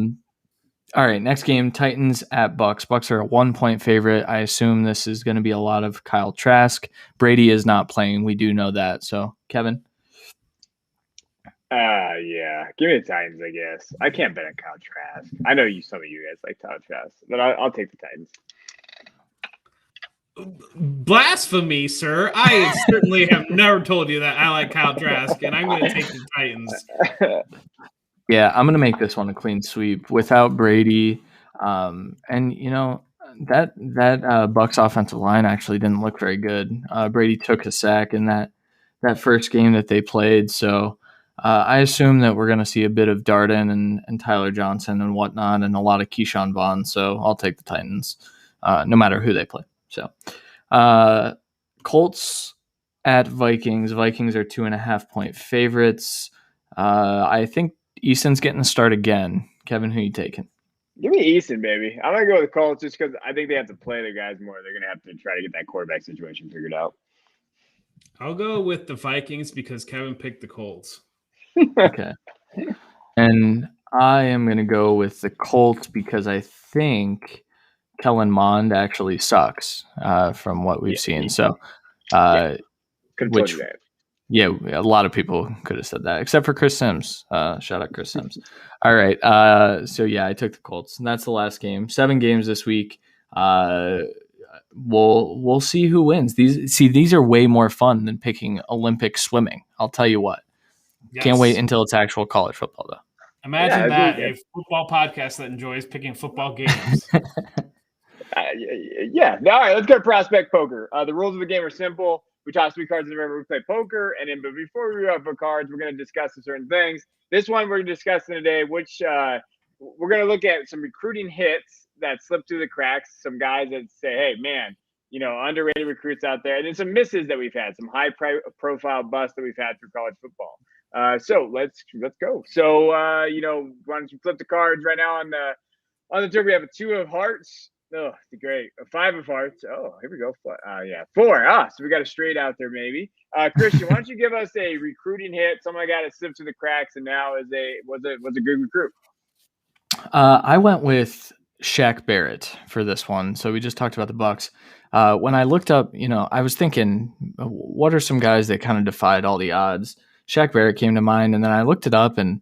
right, next game, Titans at Bucks. Bucks are a 1-point favorite. I assume this is going to be a lot of Kyle Trask. Brady is not playing. We do know that. So, Kevin? Yeah. Give me the Titans, I guess. I can't bet on Kyle Trask. I know some of you guys like Kyle Trask, but I'll take the Titans. Blasphemy, sir. I certainly have never told you that I like Kyle Trask, and I'm going to take the Titans. Yeah, I'm going to make this one a clean sweep without Brady. And, that Bucks offensive line actually didn't look very good. Brady took a sack in that first game that they played. So I assume that we're going to see a bit of Darden and Tyler Johnson and whatnot and a lot of Keyshawn Vaughn. So I'll take the Titans no matter who they play. So Colts at Vikings. Vikings are 2.5-point favorites. I think Easton's getting the start again. Kevin, who you taking? Give me Easton, baby. I'm going to go with the Colts just because I think they have to play their guys more. They're going to have to try to get that quarterback situation figured out. I'll go with the Vikings because Kevin picked the Colts. Okay. And I am going to go with the Colts because I think Kellen Mond actually sucks from what we've seen. So, which, yeah, a lot of people could have said that, except for Chris Sims. Shout out Chris Sims. All right. So, yeah, I took the Colts. And that's the last game. 7 games this week. We'll see who wins. These are way more fun than picking Olympic swimming. I'll tell you what. Yes. Can't wait until it's actual college football, though. Imagine that, a football podcast that enjoys picking football games. Yeah. All right, let's go to prospect poker. The rules of the game are simple. We toss 3 cards in the river, we play poker, and then but before we up for cards, we're going to discuss certain things. This one we're discussing today, which we're going to look at some recruiting hits that slip through the cracks, some guys that say, hey, man, underrated recruits out there, and then some misses that we've had, some high-profile busts that we've had through college football. So let's go. So, why don't you flip the cards right now on the turn? We have a 2 of hearts. Oh, great. A 5 of hearts. Oh, here we go. 4. So we got a straight out there, maybe. Christian, why don't you give us a recruiting hit? Someone got to slip through the cracks and now was a good recruit. I went with Shaq Barrett for this one. So we just talked about the Bucks. When I looked up, I was thinking, what are some guys that kind of defied all the odds? Shaq Barrett came to mind, and then I looked it up, and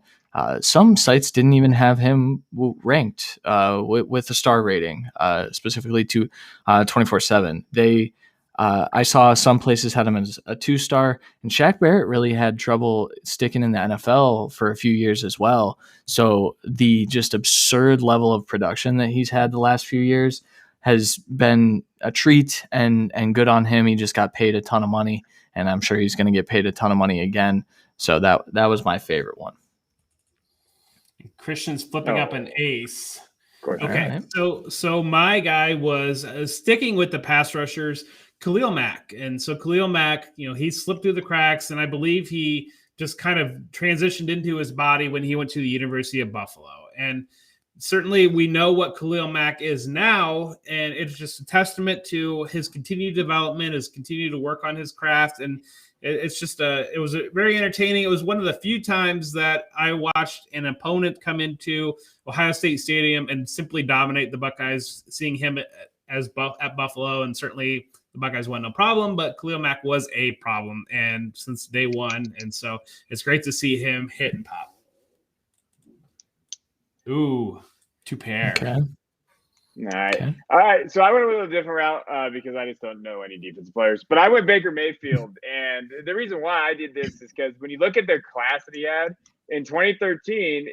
some sites didn't even have him ranked with a star rating, specifically to 24/7. I saw some places had him as a 2-star, and Shaq Barrett really had trouble sticking in the NFL for a few years as well. So the just absurd level of production that he's had the last few years has been a treat, and good on him. He just got paid a ton of money, and I'm sure he's going to get paid a ton of money again. So that was my favorite one. Christian's flipping up an ace. Okay, right. So my guy was sticking with the pass rushers, Khalil Mack. And so Khalil Mack, he slipped through the cracks, and I believe he just kind of transitioned into his body when he went to the University of Buffalo. And certainly we know what Khalil Mack is now, and it's just a testament to his continued development, his continue to work on his craft, and it's just it was very entertaining. It was one of the few times that I watched an opponent come into Ohio State Stadium and simply dominate the Buckeyes, seeing him at Buffalo, and certainly the Buckeyes won no problem, but Khalil Mack was a problem, and since day one, and so it's great to see him hit and pop. Ooh, 2 pair. Okay. All right. So I went a little different route because I just don't know any defensive players. But I went Baker Mayfield, and the reason why I did this is because when you look at their class that he had in 2013,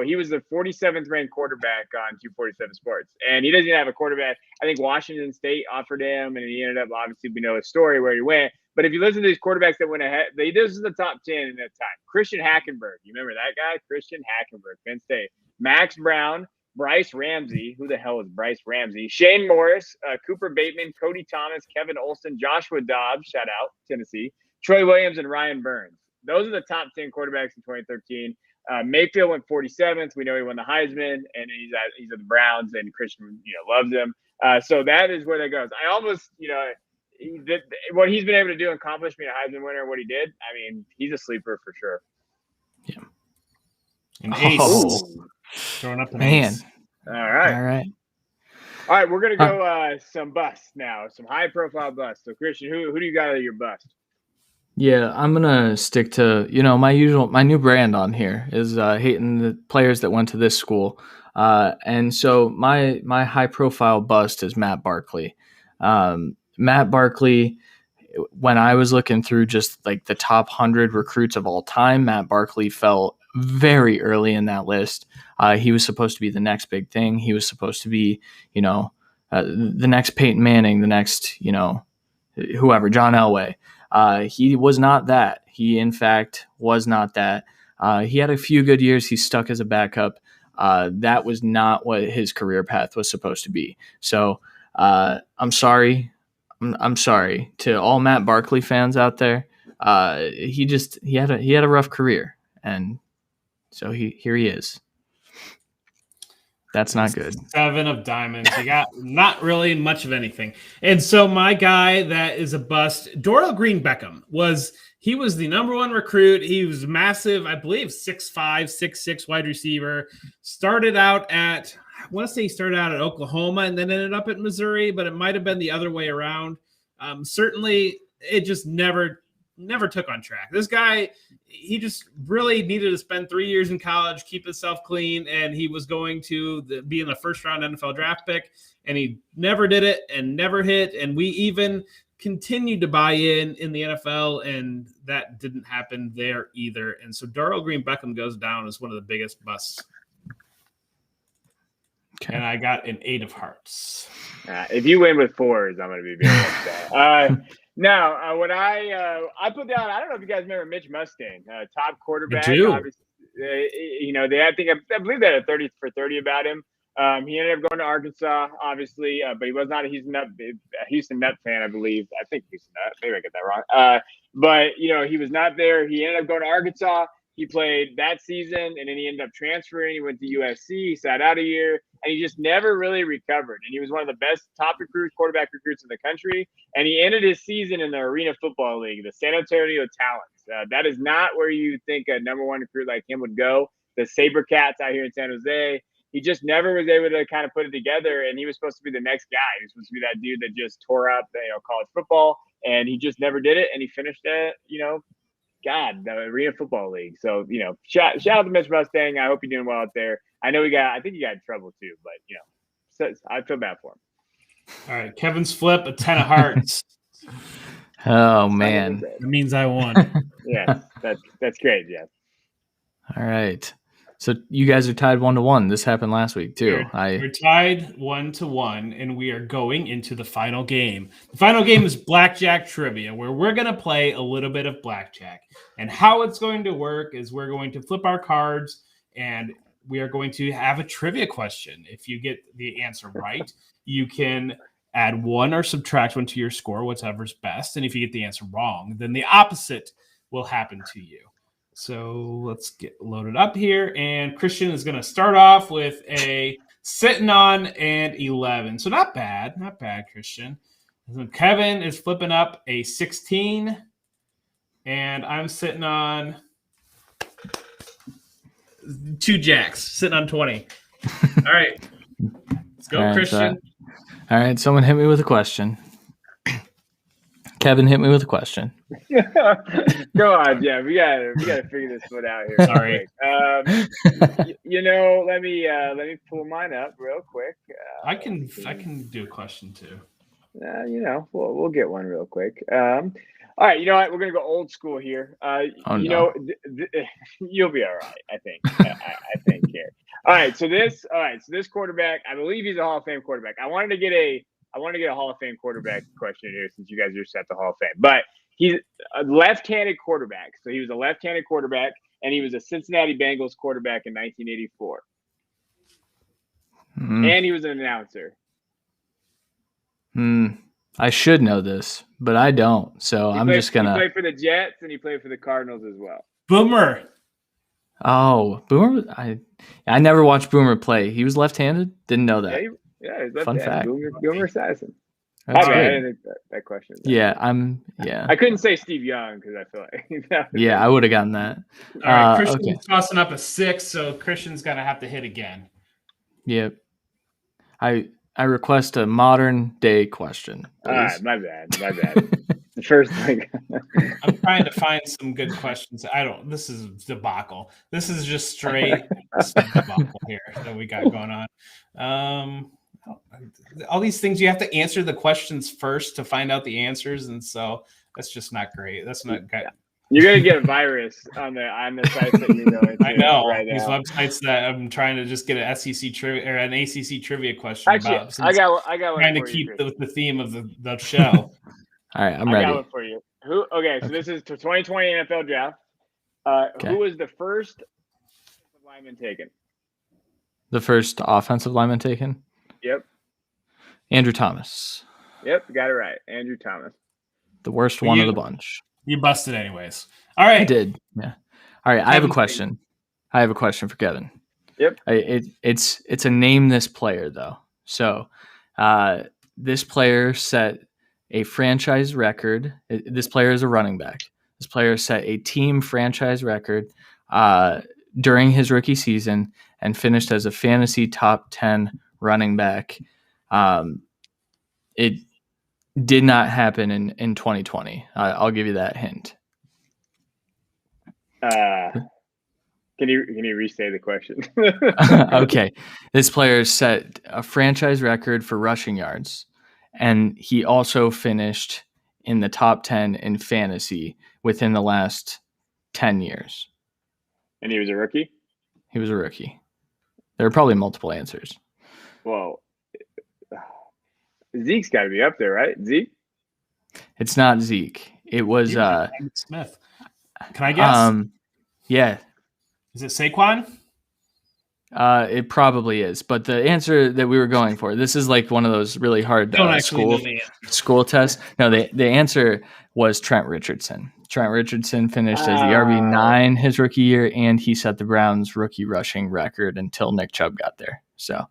he was the 47th ranked quarterback on 247 Sports, and he doesn't even have a quarterback. I think Washington State offered him, and he ended up, obviously, we know his story where he went. But if you listen to these quarterbacks that went ahead, this is the top 10 in that time. Christian Hackenberg, you remember that guy? Christian Hackenberg, Penn State. Max Brown, Bryce Ramsey. Who the hell is Bryce Ramsey? Shane Morris, Cooper Bateman, Cody Thomas, Kevin Olson, Joshua Dobbs, shout out, Tennessee, Troy Williams, and Ryan Burns. Those are the top 10 quarterbacks in 2013. Mayfield went 47th. We know he won the Heisman, and he's at the Browns, and Christian, loves him. So that is where that goes. I almost, what he's been able to do and accomplish being a Heisman winner, what he did, I mean, he's a sleeper for sure. Yeah. An ace. Throwing up an ace. All right. We're gonna go some busts now, some high profile busts. So Christian, who do you got as your bust? Yeah, I'm gonna stick to my new brand on here is hating the players that went to this school, and so my high profile bust is Matt Barkley. Matt Barkley, when I was looking through just like the top 100 recruits of all time, Matt Barkley fell very early in that list. He was supposed to be the next big thing. He was supposed to be, the next Peyton Manning, the next, whoever, John Elway. He was not that. He, in fact, was not that. He had a few good years. He stuck as a backup. That was not what his career path was supposed to be. So I'm sorry. I'm sorry to all Matt Barkley fans out there. He had a rough career, and so here he is. That's not good. 7 of diamonds. He got not really much of anything. And so my guy that is a bust, Dorial Green-Beckham, was the number 1 recruit. He was massive, I believe, 6'5", 6'6" wide receiver. I want to say he started out at Oklahoma and then ended up at Missouri, but it might have been the other way around. Certainly, it just never took on track. This guy, he just really needed to spend 3 years in college, keep himself clean, and he was going to be in the first-round NFL draft pick, and he never did it and never hit, and we even continued to buy in the NFL, and that didn't happen there either. And so Dorial Green-Beckham goes down as one of the biggest busts. Okay. And I got an 8 of hearts. If you win with 4s, I'm going to be very upset. Now, what I put down, I don't know if you guys remember Mitch Mustang, top quarterback. I do. I believe they had a 30 for 30 about him. He ended up going to Arkansas, obviously, but he was not a Houston Nut fan, I believe. I think Houston Nut. Maybe I get that wrong. But he was not there. He ended up going to Arkansas. He played that season, and then he ended up transferring. He went to USC. He sat out a year, and he just never really recovered. And he was one of the best top quarterback recruits in the country. And he ended his season in the Arena Football League, the San Antonio Talents. That is not where you think a number 1 recruit like him would go. The SaberCats out here in San Jose. He just never was able to kind of put it together, and he was supposed to be the next guy. He was supposed to be that dude that just tore up, college football, and he just never did it. And he finished at, the Arena Football League. So, shout out to Mitch Mustang. I hope you're doing well out there. I know I think he got in trouble too, but I feel bad for him. All right, Kevin's flip, a 10 of hearts. Oh man, that means I won. Yeah, that's great. Yeah. All right. So you guys are tied 1-1. This happened last week too. We're tied 1-1, and we are going into the final game. The final game is Blackjack Trivia, where we're going to play a little bit of blackjack. And how it's going to work is we're going to flip our cards, and we are going to have a trivia question. If you get the answer right, you can add 1 or subtract 1 to your score, whatever's best. And if you get the answer wrong, then the opposite will happen to you. So let's get loaded up here. And Christian is going to start off with a sitting on and 11. So not bad, Christian. So Kevin is flipping up a 16. And I'm sitting on 2 jacks, sitting on 20. All right. Let's go, Christian. All right. Someone hit me with a question. Kevin, hit me with a question. Go on, Jeff. We gotta figure this one out here. Sorry. Let me pull mine up real quick. I can do a question too. We'll get one real quick. All right, you know what? We're gonna go old school here. You'll be all right. I think. I think here. All right. So this quarterback, I believe he's a Hall of Fame quarterback. I wanted to get a Hall of Fame quarterback question here since you guys are set the Hall of Fame. But he's a left-handed quarterback. So he was a left-handed quarterback, and he was a Cincinnati Bengals quarterback in 1984. And he was an announcer. I should know this, but I don't. So I'm just going to. He played for the Jets, and he played for the Cardinals as well. Boomer. Oh, Boomer. I never watched Boomer play. He was left-handed? Didn't know that. Yeah, he's Fun fact. Boomer Esiason. That's I good. didn't think that question. Yeah. I couldn't say Steve Young because I feel like. Yeah, I would have gotten that. All right, Christian's tossing up a 6, so Christian's going to have to hit again. Yep. I request a modern day question, please. All right, my bad. The first thing. I'm trying to find some good questions. This is debacle. This is just straight debacle here that we got going on. All these things, you have to answer the questions first to find out the answers, and so that's just not great. That's not good. You're gonna get a virus on the sites that you know. I know right these now. websites that I'm trying to just get an SEC trivia or an ACC trivia question Actually, about. I got one. Trying to keep the theme of the show. All right, I'm ready. I got one for you. So this is 2020 NFL draft. Who was the first lineman taken? The first offensive lineman taken? Yep. Andrew Thomas. Yep, you got it right. Andrew Thomas. The worst one of the bunch. You busted anyways. All right. I did. Yeah. All right. I have a question. I have a question for Kevin. Yep. It's a name this player though. So this player set a franchise record. This player is a running back. This player set a team franchise record during his rookie season and finished as a fantasy top 10 running back. It did not happen in 2020. I'll give you that hint. Can you restate the question? Okay. This player set a franchise record for rushing yards, and he also finished in the top 10 in fantasy within the last 10 years. And he was a rookie? He was a rookie. There are probably multiple answers. Well, Zeke's got to be up there, right? Zeke? It's not Zeke. It was Smith. Can I guess? Yeah. Is it Saquon? It probably is, but the answer that we were going for, this is like one of those really hard school tests. No, the answer was Trent Richardson. Trent Richardson finished as the RB9 his rookie year, and he set the Browns rookie rushing record until Nick Chubb got there. So,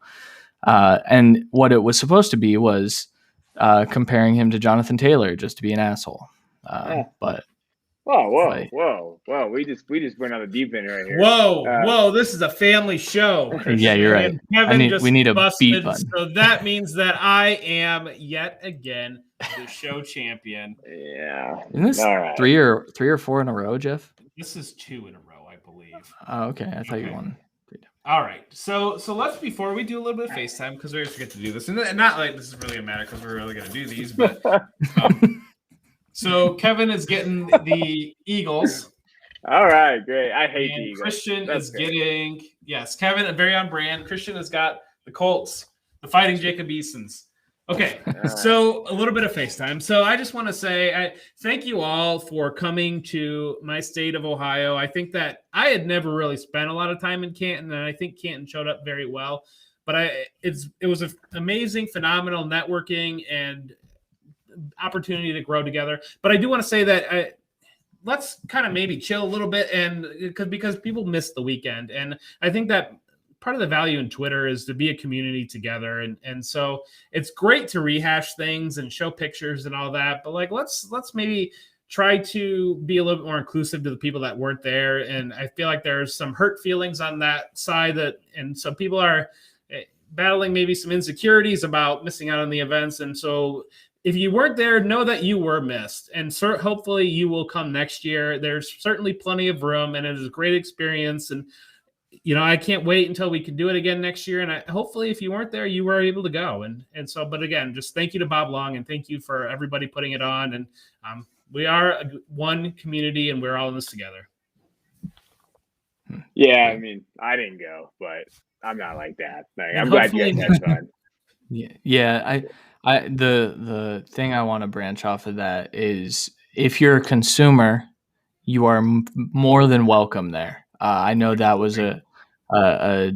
and what it was supposed to be was comparing him to Jonathan Taylor, just to be an asshole. But whoa! We just went on the deep end right here. Whoa! This is a family show. Christian. Yeah, you're right. We need a beat button. So that means that I am yet again the show champion. Yeah. Isn't this all right. three or four in a row, Jeff? This is 2 in a row, I believe. Oh, okay. I thought you won. All right. So let's, before we do a little bit of FaceTime, because we always forget to do this, and not like this is really a matter because we're really going to do these, but so Kevin is getting the Eagles. All right, great. I hate the Eagles. Christian is getting, yes, Kevin, very on brand. Christian has got the Colts, the Fighting Jacob Easons. Okay, so a little bit of FaceTime. So I just want to say thank you all for coming to my state of Ohio. I think that I had never really spent a lot of time in Canton, and I think Canton showed up very well. But it was an amazing, phenomenal networking and opportunity to grow together. But I do want to say that let's kind of maybe chill a little bit, and because people missed the weekend, and I think that part of the value in Twitter is to be a community together. And so it's great to rehash things and show pictures and all that, but like, let's maybe try to be a little bit more inclusive to the people that weren't there. And I feel like there's some hurt feelings on that side and some people are battling maybe some insecurities about missing out on the events. And so if you weren't there, know that you were missed. And hopefully you will come next year. There's certainly plenty of room, and it is a great experience. And, I can't wait until we can do it again next year. And hopefully if you weren't there, you were able to go. And so, but again, just thank you to Bob Long, and thank you for everybody putting it on. And we are one community, and we're all in this together. Yeah, I mean, I didn't go, but I'm not like that. I'm glad you guys had fun. Yeah. The thing I want to branch off of that is, if you're a consumer, you are more than welcome there. I know that was a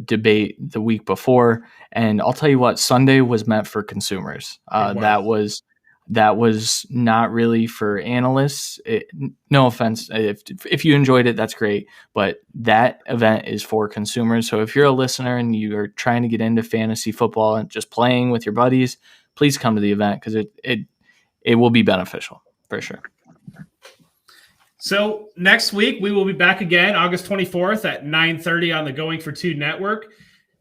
debate the week before, and I'll tell you what, Sunday was meant for consumers. That was not really for analysts. No offense. If you enjoyed it, that's great. But that event is for consumers. So if you're a listener and you are trying to get into fantasy football and just playing with your buddies, please come to the event, because it will be beneficial for sure. So next week we will be back again, August 24th at 9:30 on the Going for Two network.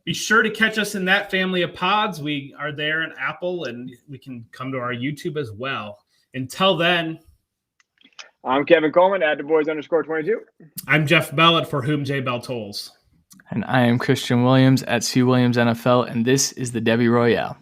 Be sure to catch us in that family of pods. We are there in Apple, and we can come to our YouTube as well. Until then, I'm Kevin Coleman at DuBois_22. I'm Jeff Bell at For Whom J Bell Tolls. And I am Christian Williams at C Williams NFL, and this is the Devy Royale.